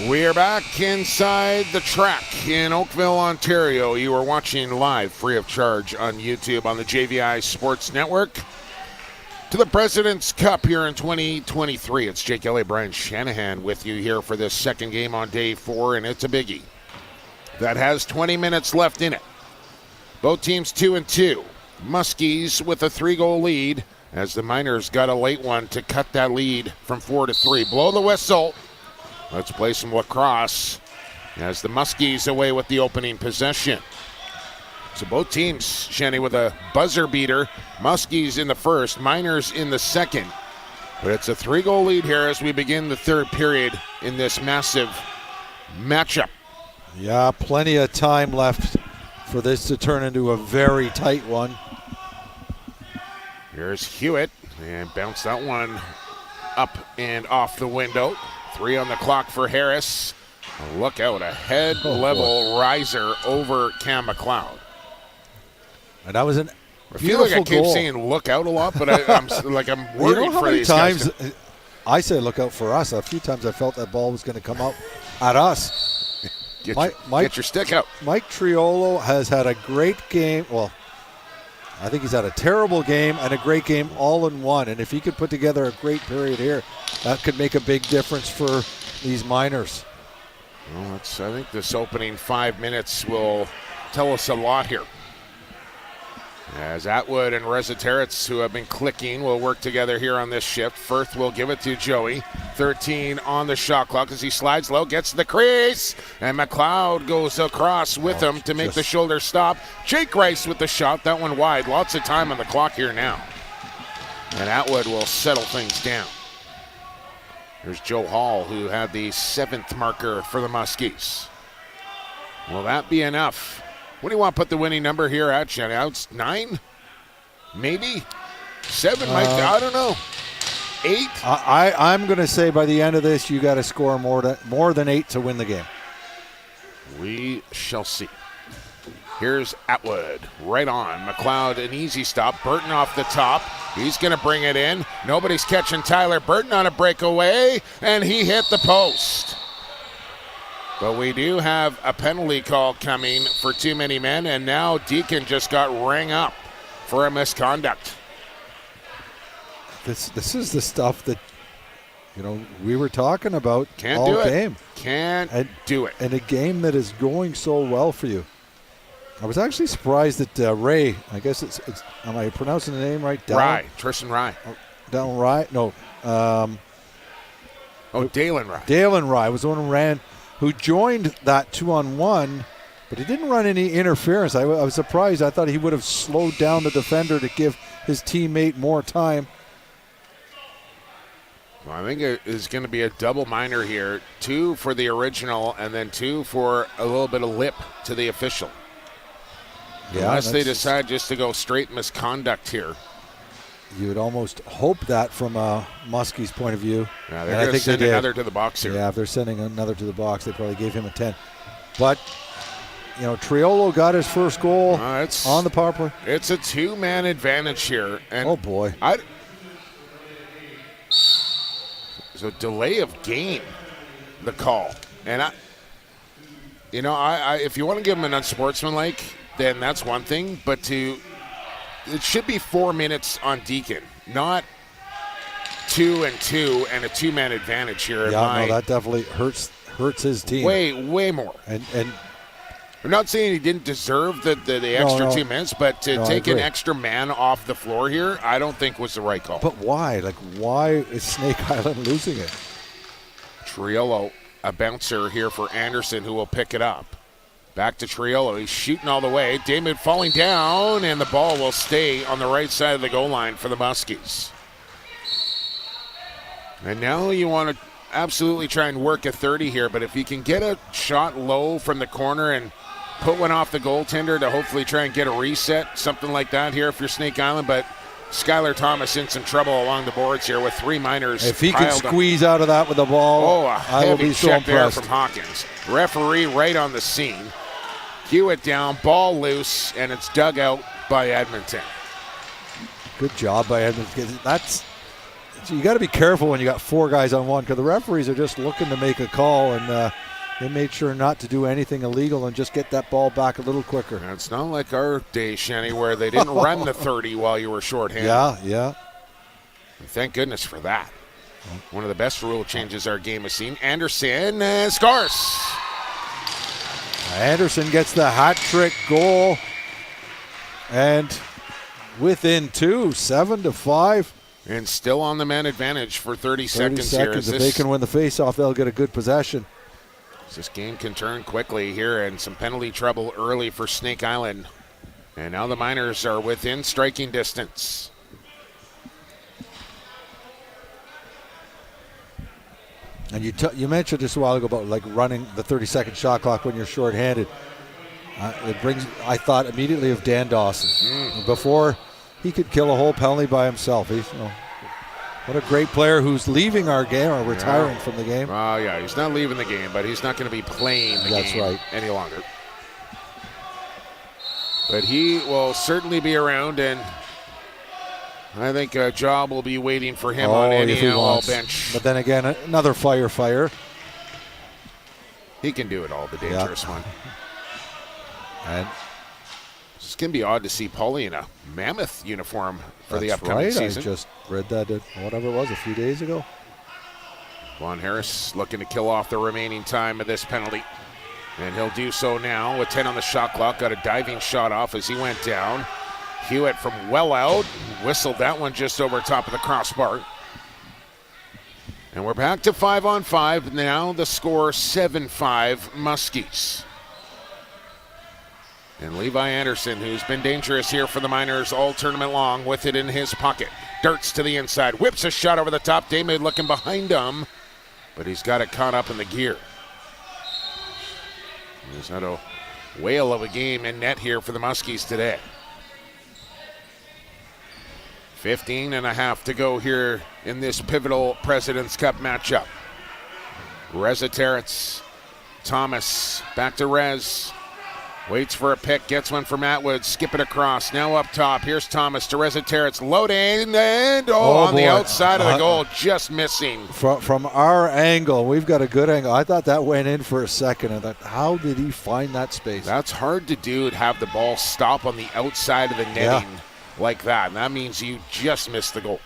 We are back inside the track in Oakville, Ontario. You are watching live, free of charge, on YouTube on the JVI Sports Network. To the President's Cup here in 2023. It's Jake Elliott, Brian Shanahan with you here for this second game on day 4, and it's a biggie. That has 20 minutes left in it. Both teams 2-2. Muskies with a 3-goal lead as the Miners got a late one to cut that lead from 4-3. Blow the whistle. Let's play some lacrosse as the Muskies away with the opening possession. So both teams, Shanny, with a buzzer beater. Muskies in the first, Miners in the second. But it's a 3-goal lead here as we begin the third period in this massive matchup. Yeah, plenty of time left for this to turn into a very tight one. Here's Hewitt, and bounce that one up and off the window. 3 on the clock for Harris. Look out, a head-level riser over Cam McLeod. And that was an I feel like I keep saying look out a lot, but I'm worried for these guys. I say look out for us. A few times I felt that ball was going to come out at us. Get your stick out. Mike Triolo has had a great game. Well, I think he's had a terrible game and a great game all in one. And if he could put together a great period here, that could make a big difference for these Miners. Well, I think this opening 5 minutes will tell us a lot here. As Atwood and Reziteritz, who have been clicking, will work together here on this shift. Firth will give it to Joey. 13 on the shot clock as he slides low, gets to the crease, and McLeod goes across with him to make the shoulder stop. Jake Rice with the shot, that one wide. Lots of time on the clock here now. And Atwood will settle things down. There's Joe Hall, who had the 7th marker for the Muskies. Will that be enough? What do you want to put the winning number here at, Shannon? It's 9? Maybe? 7? I don't know. 8? I'm going to say by the end of this, you got to score more than 8 to win the game. We shall see. Here's Atwood, right on. McLeod, an easy stop. Burton off the top. He's going to bring it in. Nobody's catching Tyler Burton on a breakaway, and he hit the post. But we do have a penalty call coming for too many men, and now Deacon just got rang up for a misconduct. This is the stuff that we were talking about Can't all do it. game. Can't do it. And a game that is going so well for you. I was actually surprised that Ray, I guess it's am I pronouncing the name right? Rye, Tristan Rye. Dallin Rye? No. Dalen Rye. Dalen Rye was the one who joined that 2-on-1, but he didn't run any interference. I was surprised. I thought he would have slowed down the defender to give his teammate more time. Well, I think it is going to be a double minor here. 2 for the original and then 2 for a little bit of lip to the official. Yeah, unless they decide just to go straight misconduct here. You would almost hope that from a Muskie's point of view. Yeah, they're going to send another to the box here. Yeah, if they're sending another to the box, they probably gave him a 10. But, Triolo got his first goal on the power play. It's a 2-man advantage here. And oh, boy. So delay of game, the call. And, if you want to give him an unsportsmanlike, then that's one thing. But it should be 4 minutes on Deacon, not 2 and 2 and a 2-man advantage here. Yeah, that definitely hurts his team. Way more. And I'm not saying he didn't deserve the extra 2 minutes, but to take an extra man off the floor here, I don't think was the right call. But why? Why is Snake Island losing it? Triolo, a bouncer here for Anderson, who will pick it up. Back to Triolo. He's shooting all the way. Damon falling down, and the ball will stay on the right side of the goal line for the Muskies. And now you want to absolutely try and work a 30 here, but if you can get a shot low from the corner and put one off the goaltender to hopefully try and get a reset, something like that here if you're Snake Island. But Skylar Thomas in some trouble along the boards here with 3 minors. If he can squeeze out of that with the ball, I will be so check impressed. There from Hawkins. Referee right on the scene. Hewitt down, ball loose, and it's dug out by Edmonton. Good job by Edmonton. you got to be careful when you got 4 guys on one, because the referees are just looking to make a call, and they made sure not to do anything illegal and just get that ball back a little quicker. And it's not like our day, Shanny, where they didn't run the 30 while you were shorthanded. Yeah. Thank goodness for that. One of the best rule changes our game has seen. Anderson scores. Anderson gets the hat trick goal, and within 2, 7-5. And still on the man advantage for 30 seconds here. If they can win the faceoff, they'll get a good possession. This game can turn quickly here, and some penalty trouble early for Snake Island. And now the Miners are within striking distance. And you mentioned just a while ago about like running the 30-second shot clock when you're shorthanded. It brings, I thought immediately of Dan Dawson. Before he could kill a whole penalty by himself. What a great player who's leaving our game or retiring from the game. Oh, yeah, he's not leaving the game, but he's not going to be playing the game any longer. But he will certainly be around, and I think a job will be waiting for him on any NL bench. But then again, another fire. He can do it all, the dangerous one. And it's going to be odd to see Paulie in a Mammoth uniform for the upcoming season. I just read that, whatever it was, a few days ago. Juan Harris looking to kill off the remaining time of this penalty. And he'll do so now with 10 on the shot clock. Got a diving shot off as he went down. Hewitt from well out. Whistled that one just over top of the crossbar. And we're back to 5-on-5. Now the score 7-5 Muskies. And Levi Anderson, who's been dangerous here for the Miners all tournament long, with it in his pocket. Darts to the inside, whips a shot over the top. Daymud looking behind him, but he's got it caught up in the gear. He's had a whale of a game in net here for the Muskies today. 15.5 to go here in this pivotal President's Cup matchup. Reza Terrence, Thomas, back to Rez. Waits for a pick, gets one from Atwood, skip it across, now up top. Here's Thomas to Reza Terrence, loading, and on the outside of the goal, just missing. From our angle, we've got a good angle. I thought that went in for a second. I thought, how did he find that space? That's hard to do, and have the ball stop on the outside of the netting like that. And that means you just missed the goal.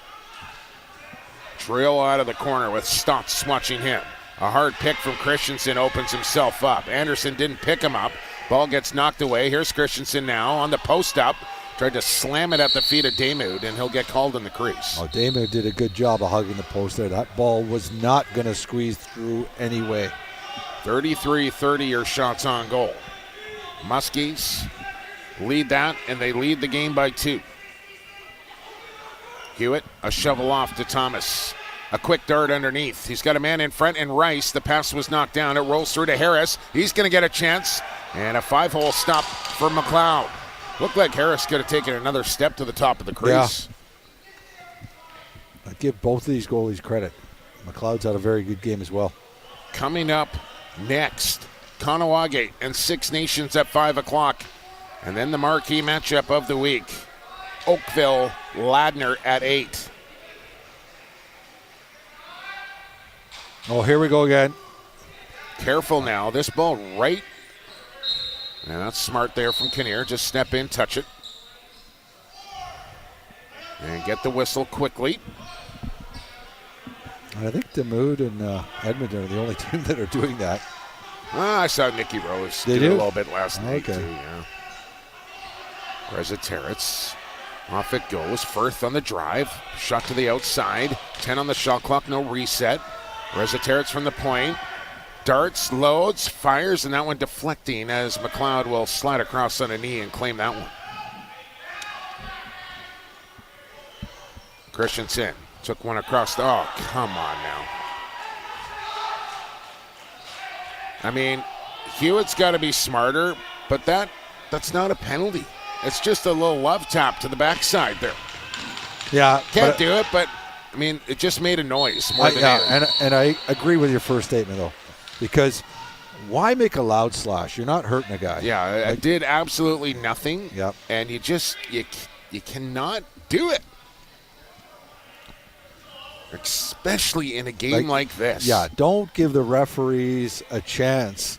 Drill out of the corner with Stotts watching him. A hard pick from Christensen opens himself up. Anderson didn't pick him up. Ball gets knocked away. Here's Christensen now on the post up. Tried to slam it at the feet of Daymud, and he'll get called in the crease. Oh, Daymud did a good job of hugging the post there. That ball was not going to squeeze through anyway. 33-30 your shots on goal. Muskies lead that, and they lead the game by 2. Hewitt, a shovel off to Thomas. A quick dart underneath. He's got a man in front, and Rice. The pass was knocked down. It rolls through to Harris. He's going to get a chance. And a 5-hole stop for McLeod. Looked like Harris could have taken another step to the top of the crease. I give both of these goalies credit. McLeod's had a very good game as well. Coming up next, Kahnawake and Six Nations at 5 o'clock. And then the marquee matchup of the week, Oakville, Ladner at 8. Oh, here we go again. Careful now. This ball right. And that's smart there from Kinnear. Just step in, touch it. And get the whistle quickly. I think Daymud and Edmonton are the only team that are doing that. I saw Nicky Rose do it a little bit last night, too. Yeah. Reza Terrence. Off it goes. Firth on the drive. Shot to the outside. 10 on the shot clock. No reset. Reza Terrence from the point. Darts, loads, fires, and that one deflecting as McLeod will slide across on a knee and claim that one. Christensen took one across. Oh, come on now. I mean, Hewitt's got to be smarter, but that's not a penalty. It's just a little love tap to the backside there. Yeah. Can't do it, but, I mean, it just made a noise more than anything. And I agree with your first statement, though. Because why make a loud slash? You're not hurting a guy. Yeah, it did absolutely nothing. Yep. And you cannot do it. especially in a game like this. Yeah, don't give the referees a chance.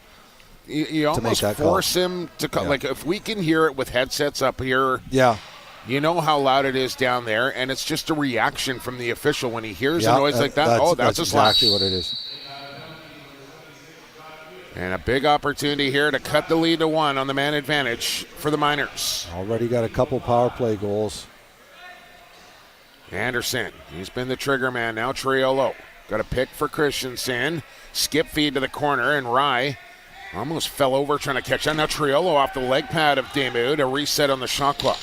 You almost force him to call. Like, if we can hear it with headsets up here, you know how loud it is down there, and it's just a reaction from the official when he hears a noise like that. That's a slash. Exactly what it is. And a big opportunity here to cut the lead to 1 on the man advantage for the Miners. Already got a couple power play goals. Anderson, he's been the trigger man. Now Triolo. Got a pick for Christensen. Skip feed to the corner, and Rye almost fell over trying to catch that. Now Triolo off the leg pad of Demu to reset on the shot clock.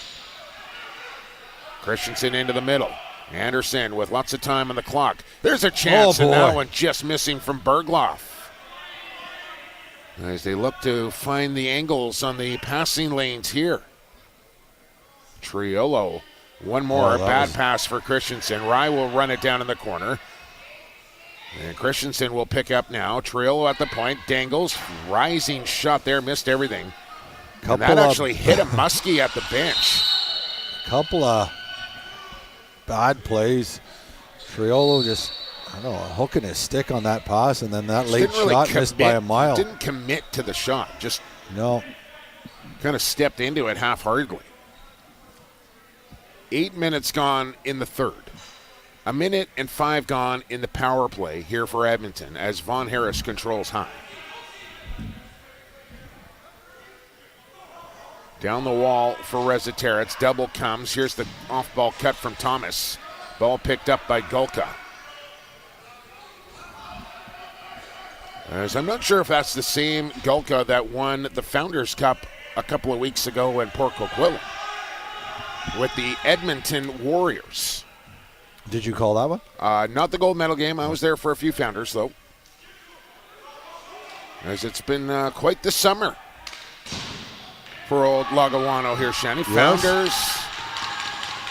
Christensen into the middle. Anderson with lots of time on the clock. There's a chance, and that one just missing from Bergloff. As they look to find the angles on the passing lanes here. Triolo, one more bad pass for Christensen. Rye will run it down in the corner. And Christensen will pick up now. Triolo at the point, dangles, rising shot there, missed everything. And that actually hit a Muskie at the bench. Couple of bad plays. Triolo just, I don't know, hooking his stick on that pass, and then that late shot missed by a mile. Didn't commit to the shot, just kind of stepped into it half-heartedly. 8 minutes gone in the third. 1 minute and 5 gone in the power play here for Edmonton as Von Harris controls high. Down the wall for Resetarits. Double comes. Here's the off-ball cut from Thomas. Ball picked up by Gulka. As I'm not sure if that's the same Gulka that won the Founders Cup a couple of weeks ago in Port Coquitlam with the Edmonton Warriors. Did you call that one? Not the gold medal game. I was there for a few Founders, though. As it's been quite the summer for old Lagawano here, Shani. Yes. Founders,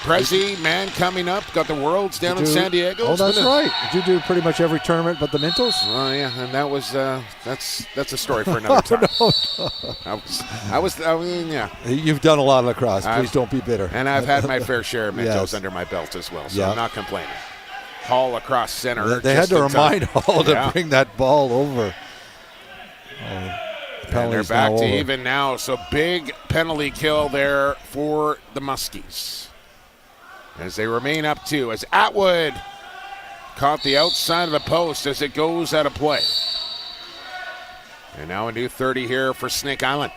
Prezi, man coming up. Got the Worlds down in San Diego. Oh, that's right. Did you do pretty much every tournament but the Mintos? Oh, yeah, and that was that's a story for another time. I mean, yeah. You've done a lot of lacrosse. Please don't be bitter. And I've had my fair share of Mintos under my belt as well, so I'm not complaining. Hall across center. They had to remind Hall to bring that ball over. And they're back to even now, so big penalty kill there for the Muskies. As they remain up 2, as Atwood caught the outside of the post as it goes out of play. And now a new 30 here for Snake Island.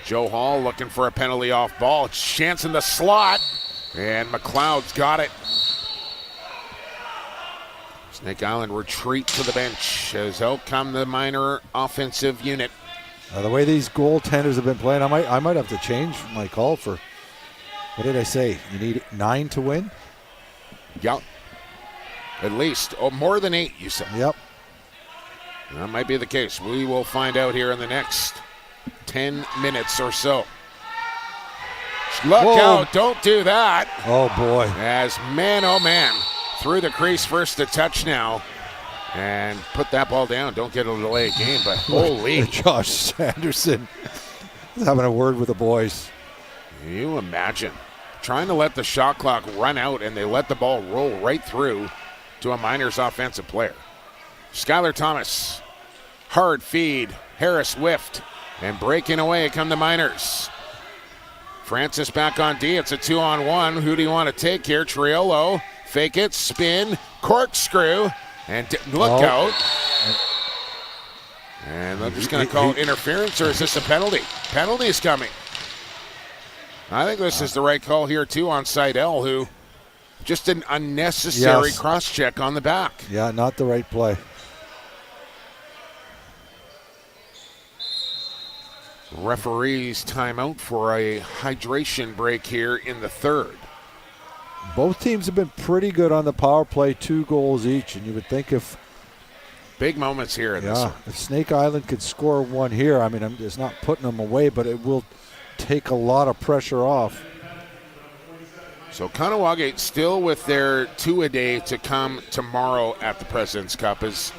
Joe Hall looking for a penalty off ball. Chance in the slot, and McLeod's got it. Snake Island retreat to the bench as out come the Miner offensive unit. The way these goaltenders have been playing, I might have to change my call for, what did I say? You need 9 to win? Yep. At least. Oh, more than 8, you said. Yep. That might be the case. We will find out here in the next 10 minutes or so. Look out. Don't do that. Oh, boy. As man, oh, man. Through the crease first to touch now. And put that ball down. Don't get a delay game, but holy. Josh Sanderson is having a word with the boys. Can you imagine trying to let the shot clock run out and they let the ball roll right through to a Miners offensive player. Skylar Thomas, hard feed. Harris whiffed and breaking away come the Miners. Francis back on D. It's a 2-on-1. Who do you want to take here? Triolo, fake it, spin, corkscrew. And look out. And I'm just going to call it interference, or is this a penalty? Penalty is coming. I think this is the right call here, too, on Seidel, who just an unnecessary cross-check on the back. Yeah, not the right play. Referees timeout for a hydration break here in the third. Both teams have been pretty good on the power play, 2 goals each, and you would think if big moments here in this one. If Snake Island could score one here, I mean, it's not putting them away, but it will take a lot of pressure off. So Kahnawake still with their 2-a-day to come tomorrow at the President's Cup. As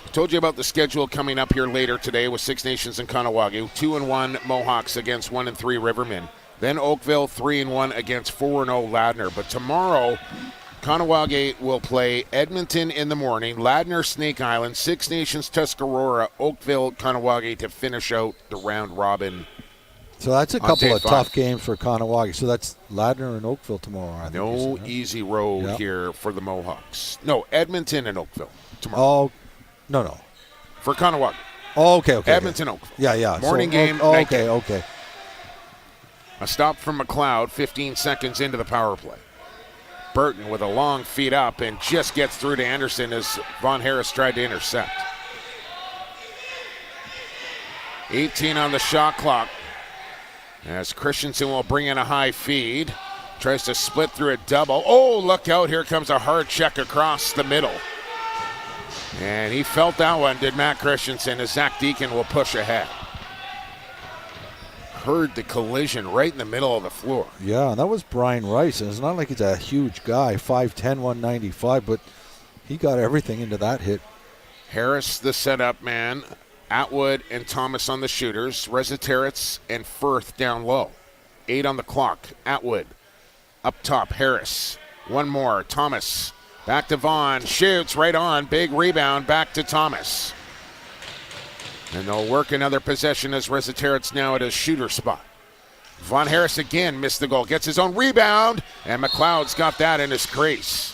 I told you about the schedule coming up here later today with Six Nations and Kahnawake, 2-1 Mohawks against 1-3 Rivermen. Then Oakville 3-1 against 4-0 Ladner. But tomorrow, Kahnawake will play Edmonton in the morning, Ladner, Snake Island, Six Nations, Tuscarora, Oakville, Kahnawake to finish out the round robin. So that's a couple of tough games for Kahnawake. So that's Ladner and Oakville tomorrow. I think no easy road here for the Mohawks. No, Edmonton and Oakville tomorrow. Oh, no. For Kahnawake. Oh, okay. Edmonton, Oakville. Yeah. Morning game, night game. Okay. A stop from McLeod, 15 seconds into the power play. Burton with a long feed up and just gets through to Anderson as Von Harris tried to intercept. 18 on the shot clock as Christensen will bring in a high feed. Tries to split through a double. Oh, look out. Here comes a hard check across the middle. And he felt that one, did Matt Christensen, as Zach Deacon will push ahead. Heard the collision right in the middle of the floor. Yeah, and that was Brian Rice. And it's not like he's a huge guy, 5'10", 195, but he got everything into that hit. Harris, the setup man. Atwood and Thomas on the shooters. Reziteritz and Firth down low. 8 on the clock. Atwood. Up top, Harris. One more. Thomas. Back to Vaughn. Shoots right on. Big rebound. Back to Thomas. And they'll work another possession as Reziteritz now at his shooter spot. Von Harris again missed the goal. Gets his own rebound. And McLeod's got that in his crease.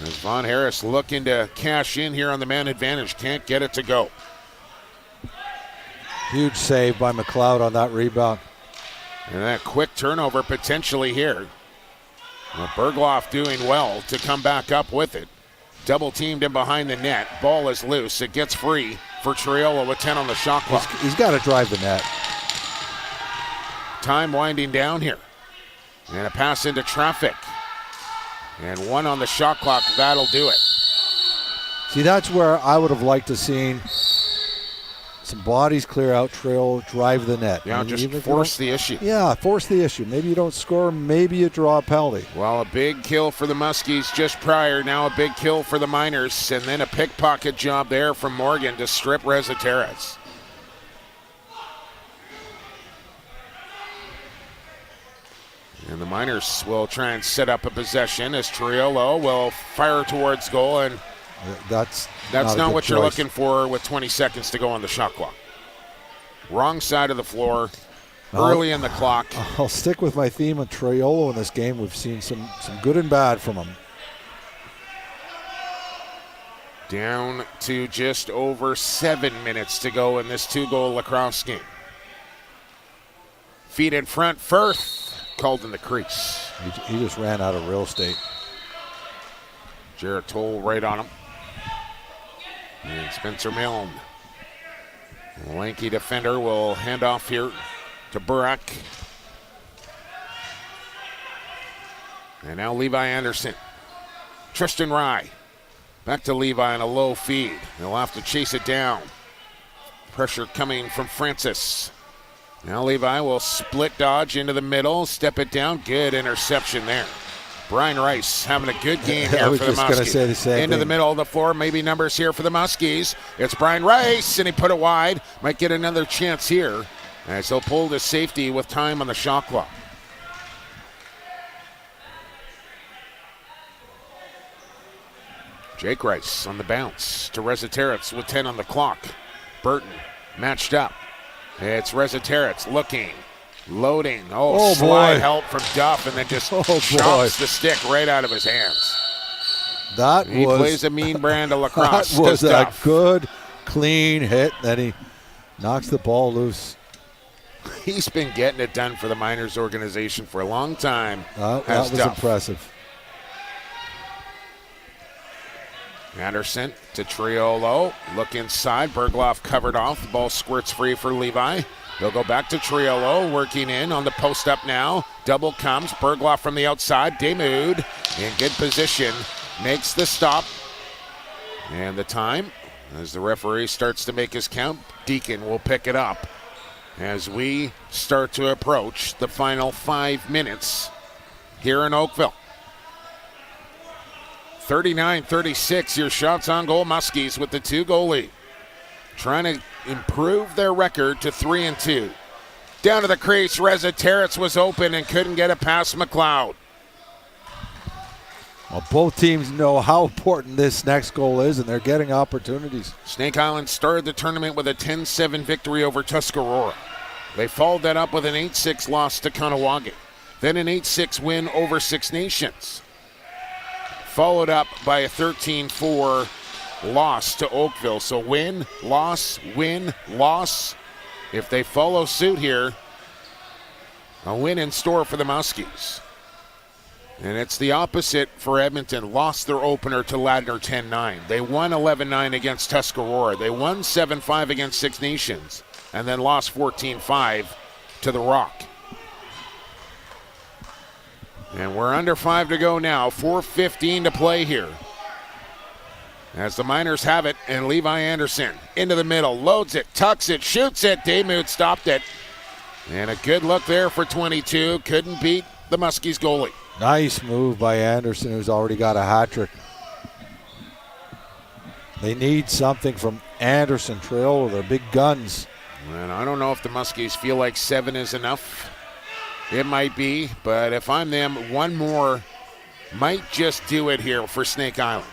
As Von Harris looking to cash in here on the man advantage. Can't get it to go. Huge save by McLeod on that rebound. And that quick turnover potentially here. Well, Bergloff doing well to come back up with it. Double teamed in behind the net. Ball is loose. It gets free for Triolo with 10 on the shot clock. He's got to drive the net. Time winding down here. And a pass into traffic. And 1 on the shot clock. That'll do it. See, that's where I would have liked to seen some bodies clear out, trail, drive the net. Yeah, just force the issue. Yeah, force the issue. Maybe you don't score, maybe you draw a penalty. Well, a big kill for the Muskies just prior. Now a big kill for the Miners. And then a pickpocket job there from Morgan to strip Reziteritz. And the Miners will try and set up a possession as Triolo will fire towards goal, and that's not what you're looking for with 20 seconds to go on the shot clock. Wrong side of the floor, early in the clock. I'll stick with my theme of Triolo in this game. We've seen some good and bad from him. Down to just over 7 minutes to go in this 2-goal lacrosse game. Feet in front, Firth. Called in the crease. He just ran out of real estate. Jarrett Toll right on him. And Spencer Milne. Lanky defender will hand off here to Burak. And now Levi Anderson. Tristan Rye. Back to Levi on a low feed. He'll have to chase it down. Pressure coming from Francis. Now Levi will split dodge into the middle, step it down. Good interception there. Brian Rice having a good game here for the Muskies. I was just going to say the same Into thing. the middle of the floor, maybe numbers here for the Muskies. It's Brian Rice, and he put it wide. Might get another chance here as he'll pull to safety with time on the shot clock. Jake Rice on the bounce to Reziteritz with 10 on the clock. Burton matched up. It's Reziteritz looking, loading. Oh slide boy. help from Duff, and then just chops the stick right out of his hands. He plays a mean brand of lacrosse. That was a Duff. good, clean hit. Then he knocks the ball loose. He's been getting it done for the Miners organization for a long time. That was Duff. impressive. Anderson to Triolo. Look inside. Bergloff covered off. The ball squirts free for Levi. They'll go back to Triolo. Working in on the post up now. Double comes. Bergloff from the outside. Demude in good position. Makes the stop. And the time, as the referee starts to make his count, Deacon will pick it up as we start to approach the final 5 minutes here in Oakville. 39-36, your shots on goal Muskies with the 2-goal lead. Trying to improve their record to 3-2. Down to the crease, Reza Terrence was open and couldn't get it past McLeod. Well, both teams know how important this next goal is, and they're getting opportunities. Snake Island started the tournament with a 10-7 victory over Tuscarora. They followed that up with an 8-6 loss to Kahnawake. Then an 8-6 win over Six Nations. Followed up by a 13-4 loss to Oakville. So win, loss, win, loss. If they follow suit here, a win in store for the Muskies. And it's the opposite for Edmonton. Lost their opener to Ladner 10-9. They won 11-9 against Tuscarora. They won 7-5 against Six Nations. And then lost 14-5 to the Rock. And we're under 5 to go now. 4:15 to play here. As the Miners have it, and Levi Anderson into the middle, loads it, tucks it, shoots it. Damude stopped it. And a good look there for 22. Couldn't beat the Muskies goalie. Nice move by Anderson, who's already got a hat trick. They need something from Anderson, Triolo, their big guns. And I don't know if the Muskies feel like 7 is enough. It might be, but if I'm them, one more might just do it here for Snake Island.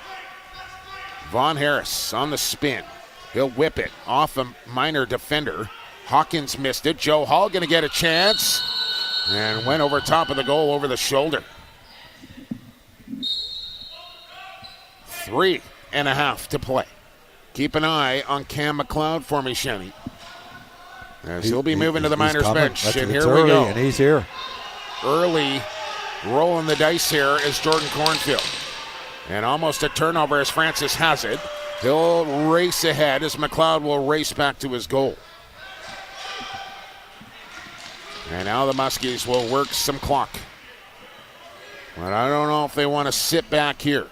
Vaughn Harris on the spin. He'll whip it off a Miner defender. Hawkins missed it. Joe Hall going to get a chance. And went over top of the goal over the shoulder. 3.5 to play. Keep an eye on Cam McLeod for me, Shenny. As he'll be moving to the Miners bench. And here we go. And he's here. Early rolling the dice here is Jordan Cornfield. And almost a turnover as Francis has it. He'll race ahead as McLeod will race back to his goal. And now the Muskies will work some clock. But I don't know if they want to sit back here.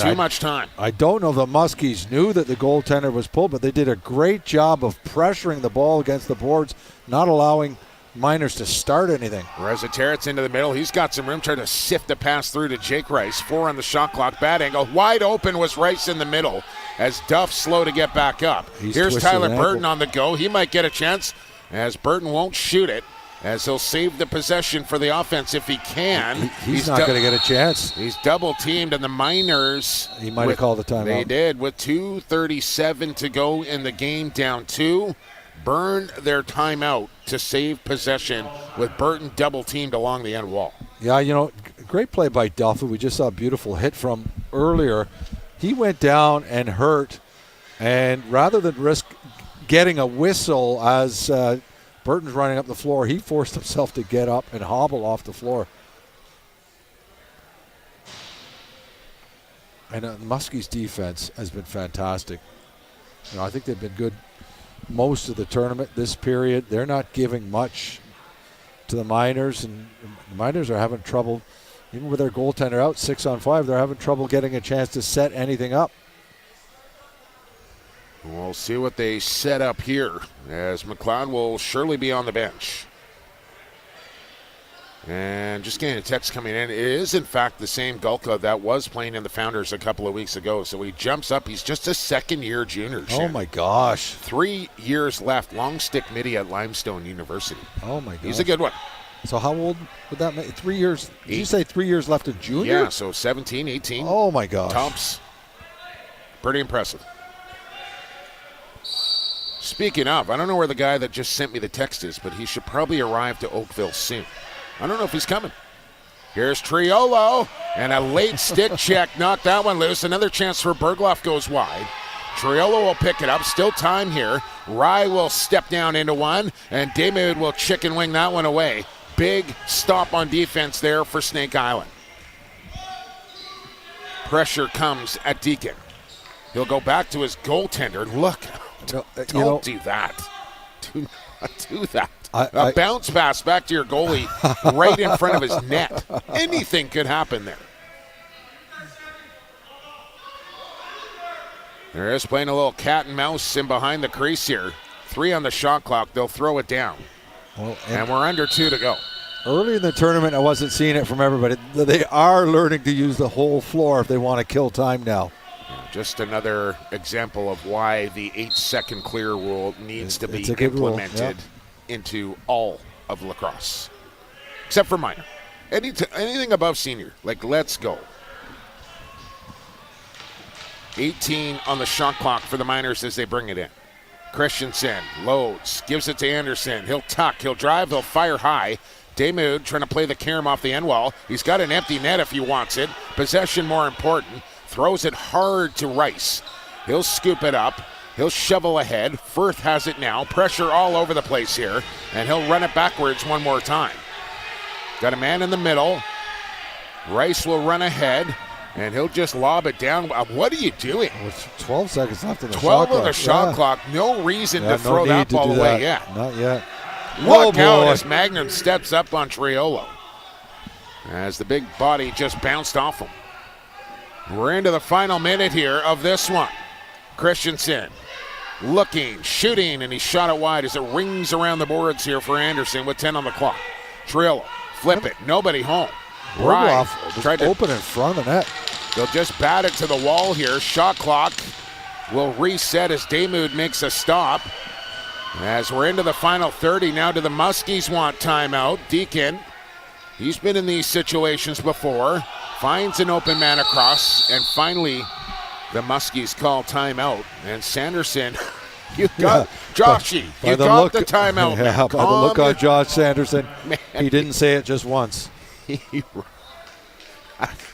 Too much time. I don't know if the Muskies knew that the goaltender was pulled, but they did a great job of pressuring the ball against the boards, not allowing Miners to start anything. Reza Terrence into the middle. He's got some room, trying to sift the pass through to Jake Rice. 4 on the shot clock. Bad angle. Wide open was Rice in the middle as Duff slow to get back up. Here's Tyler Burton on the go. He might get a chance as Burton won't shoot it, as he'll save the possession for the offense if he can. He's not going to get a chance. He's double teamed, and the Miners. He might have called the timeout. They did, with 2:37 to go in the game, down 2. Burn their timeout to save possession with Burton double teamed along the end wall. Yeah, great play by Duff. We just saw a beautiful hit from earlier. He went down and hurt, and rather than risk getting a whistle as Burton's running up the floor, he forced himself to get up and hobble off the floor. And Muskie's defense has been fantastic. I think they've been good most of the tournament this period. They're not giving much to the Miners, and the Miners are having trouble, even with their goaltender out 6-on-5, they're having trouble getting a chance to set anything up. We'll see what they set up here, as McLeod will surely be on the bench. And just getting a text coming in, it is in fact the same Gulka that was playing in the Founders a couple of weeks ago. So he jumps up. He's just a second-year junior. Oh my gosh. 3 years left. Long stick midi at Limestone University. Oh my gosh. He's a good one. So how old would that make? 3 years? Did you say 3 years left in junior? Yeah, so 17, 18. Oh my gosh. Tops. Pretty impressive. Speaking of, I don't know where the guy that just sent me the text is, but he should probably arrive to Oakville soon. I don't know if he's coming. Here's Triolo, and a late stick check knocked that one loose. Another chance for Bergloff goes wide. Triolo will pick it up. Still time here. Rye will step down into one, and Damude will chicken wing that one away. Big stop on defense there for Snake Island. Pressure comes at Deacon. He'll go back to his goaltender. Look, don't do that. Do not do that. A bounce pass back to your goalie right in front of his net. Anything could happen there. There is playing a little cat and mouse in behind the crease here. 3 on the shot clock. They'll throw it down. Well, and we're under 2 to go. Early in the tournament, I wasn't seeing it from everybody. They are learning to use the whole floor if they want to kill time now. Just another example of why the 8-second clear rule needs to be implemented into all of lacrosse, except for minor. Anything above senior, like, let's go. 18 on the shot clock for the Miners as they bring it in. Christensen loads, gives it to Anderson. He'll tuck, he'll drive, he'll fire high. Damoud trying to play the carom off the end wall. He's got an empty net if he wants it. Possession more important. Throws it hard to Rice. He'll scoop it up. He'll shovel ahead. Firth has it now. Pressure all over the place here. And he'll run it backwards one more time. Got a man in the middle. Rice will run ahead. And he'll just lob it down. What are you doing? With 12 seconds left in the 12 shot clock. on the shot clock. No reason to throw that ball away yet. Not yet. Look out as Magnum steps up on Triolo. As the big body just bounced off him. We're into the final minute here of this one. Christensen looking, shooting, and he shot it wide as it rings around the boards here for Anderson with 10 on the clock. Triolo, flip it, nobody home. Right, tried to open in front of the net. They'll just bat it to the wall here. Shot clock will reset as Damoud makes a stop. As we're into the final 30 now, do the Muskies want timeout? Deacon, he's been in these situations before, finds an open man across, and finally the Muskies call timeout. And Sanderson, you got Joshy, you got the timeout. Yeah, by the look on Josh Sanderson, he didn't say it just once.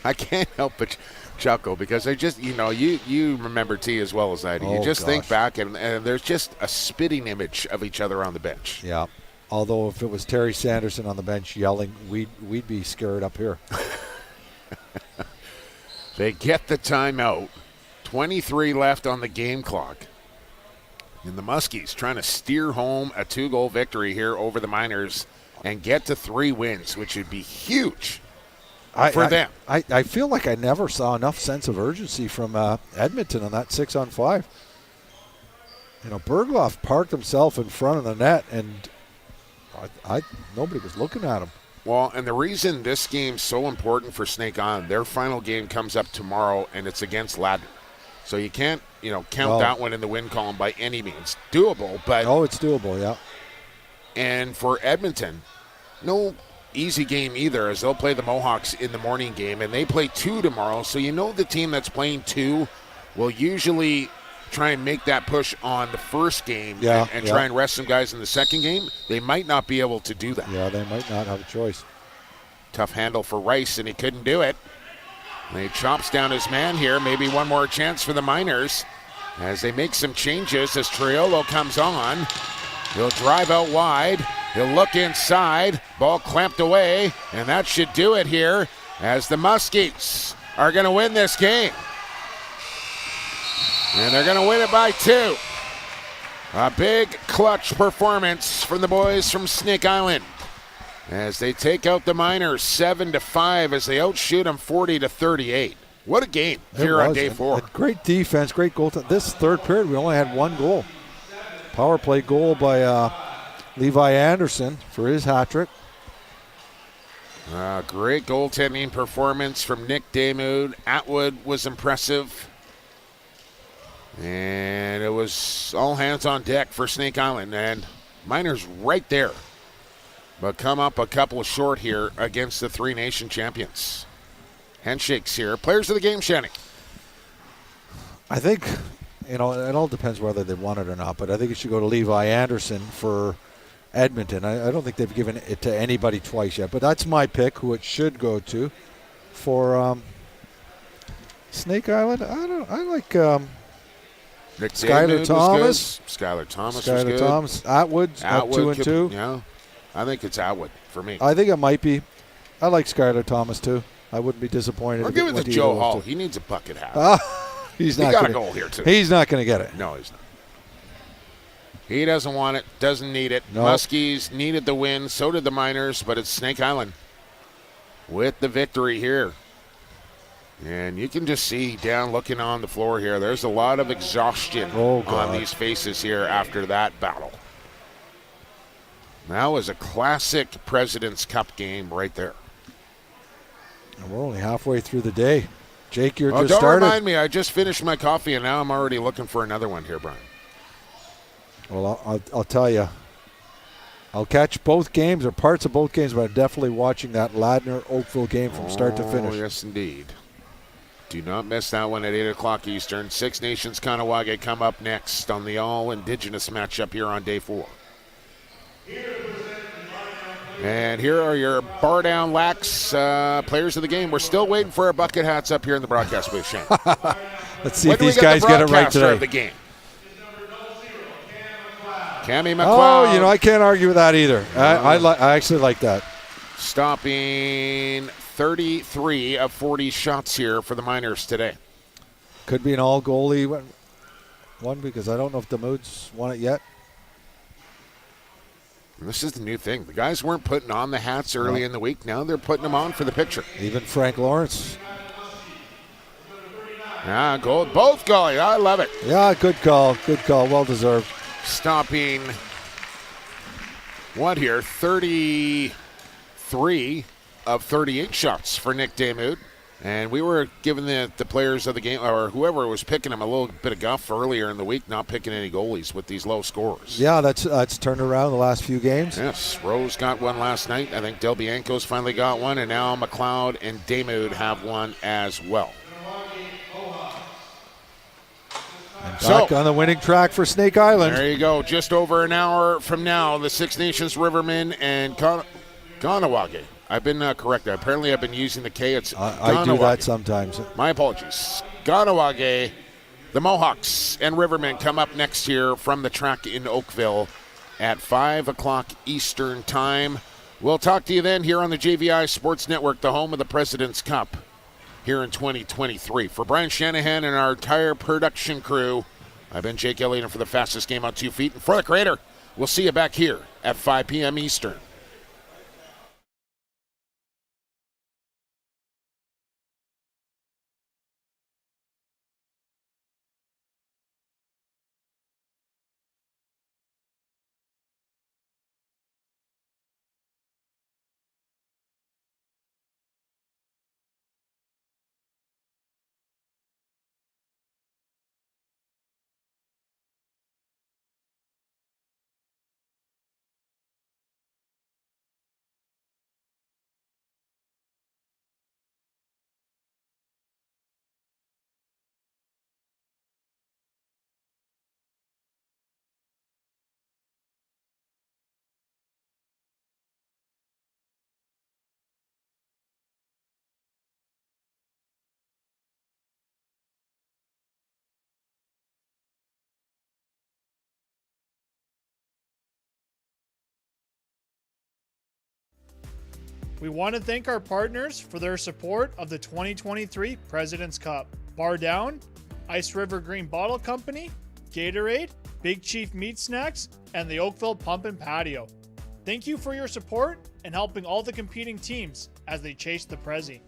I can't help but chuckle because I just, you remember T as well as I do. You just think back and there's just a spitting image of each other on the bench. Yeah. Although if it was Terry Sanderson on the bench yelling, we'd be scared up here. They get the timeout. 23 left on the game clock. And the Muskies trying to steer home a 2-goal victory here over the Miners and get to 3 wins, which would be huge for them. I feel like I never saw enough sense of urgency from Edmonton on that 6-on-5. Bergloff parked himself in front of the net, and nobody was looking at him. Well, and the reason this game's so important for Snake Island, their final game comes up tomorrow, and it's against Ladner. So you can't, count that one in the win column by any means. Doable, but... Oh, it's doable, yeah. And for Edmonton, no easy game either, as they'll play the Mohawks in the morning game, and they play 2 tomorrow. So the team that's playing 2 will usually try and make that push on the first game and try and rest some guys in the second game. They might not be able to do that. Yeah, they might not have a choice. Tough handle for Rice, and he couldn't do it. And he chops down his man here. Maybe one more chance for the Miners as they make some changes as Triolo comes on. He'll drive out wide. He'll look inside. Ball clamped away, and that should do it here as the Muskies are going to win this game. And they're going to win it by 2. A big clutch performance from the boys from Snake Island as they take out the Miners 7-5 as they outshoot them 40-38. What a game here on day 4. Great defense, great goal. This third period, we only had 1 goal. Power play goal by Levi Anderson for his hat trick. Great goaltending performance from Nick Damoud. Atwood was impressive. And it was all hands on deck for Snake Island. And Miners right there. But come up a couple short here against the 3 nation champions. Handshakes here. Players of the game, Shanny. I think, it all depends whether they want it or not, but I think it should go to Levi Anderson for Edmonton. I don't think they've given it to anybody twice yet, but that's my pick, who it should go to. For Snake Island, I like Skylar Thomas. Skylar Thomas was good. Atwood's up 2-2. Yeah, I think it's Atwood for me. I think it might be. I like Skylar Thomas too. I wouldn't be disappointed. I'll give it to Joe Hall. He needs a bucket hat. He got a goal here too. He's not going to get it. No, he's not. He doesn't want it. Doesn't need it. No. Muskies needed the win. So did the Miners, but it's Snake Island with the victory here. And you can just see down looking on the floor here, there's a lot of exhaustion on these faces here after that battle. That was a classic President's Cup game right there. And we're only halfway through the day. Jake, you're just don't started. Remind me, I just finished my coffee, and now I'm already looking for another one here, Brian. Well, I'll tell you. I'll catch both games or parts of both games, but I'm definitely watching that Ladner-Oakville game from start to finish. Oh, yes, indeed. Do not miss that one at 8 o'clock Eastern. Six Nations Kahnawake come up next on the all-Indigenous matchup here on day 4. And here are your Bar Down Lax players of the game. We're still waiting for our bucket hats up here in the broadcast booth, Shane. Let's see if these guys get it right today. Of the game? Cammy McLeod. Oh, I can't argue with that either. I actually like that. Stopping 33 of 40 shots here for the Miners today. Could be an all-goalie one because I don't know if Damoud's won it yet. This is the new thing. The guys weren't putting on the hats early in the week. Now they're putting them on for the picture. Even Frank Lawrence. Gold. Both goalies. I love it. Yeah, good call. Good call. Well deserved. Stopping, 33 of 38 shots for Nick Damoud. And we were giving the players of the game, or whoever was picking them, a little bit of guff earlier in the week, not picking any goalies with these low scores. Yeah, that's turned around the last few games. Yes, Rose got one last night. I think Del Bianco's finally got one, and now McLeod and Damoud have one as well. And back on the winning track for Snake Island. There you go. Just over an hour from now, the Six Nations Rivermen and Kahnawake. I've been corrected. Apparently, I've been using the K. It's I do that sometimes. My apologies. Kahnawake, the Mohawks, and Rivermen come up next here from the track in Oakville at 5 o'clock Eastern Time. We'll talk to you then here on the JVI Sports Network, the home of the President's Cup here in 2023. For Brian Shanahan and our entire production crew, I've been Jake Elliott, and for the fastest game on 2 feet. And for the creator, we'll see you back here at 5 p.m. Eastern. We want to thank our partners for their support of the 2023 President's Cup. Bar Down, Ice River Green Bottle Company, Gatorade, Big Chief Meat Snacks, and the Oakville Pump and Patio. Thank you for your support and helping all the competing teams as they chase the Prezi.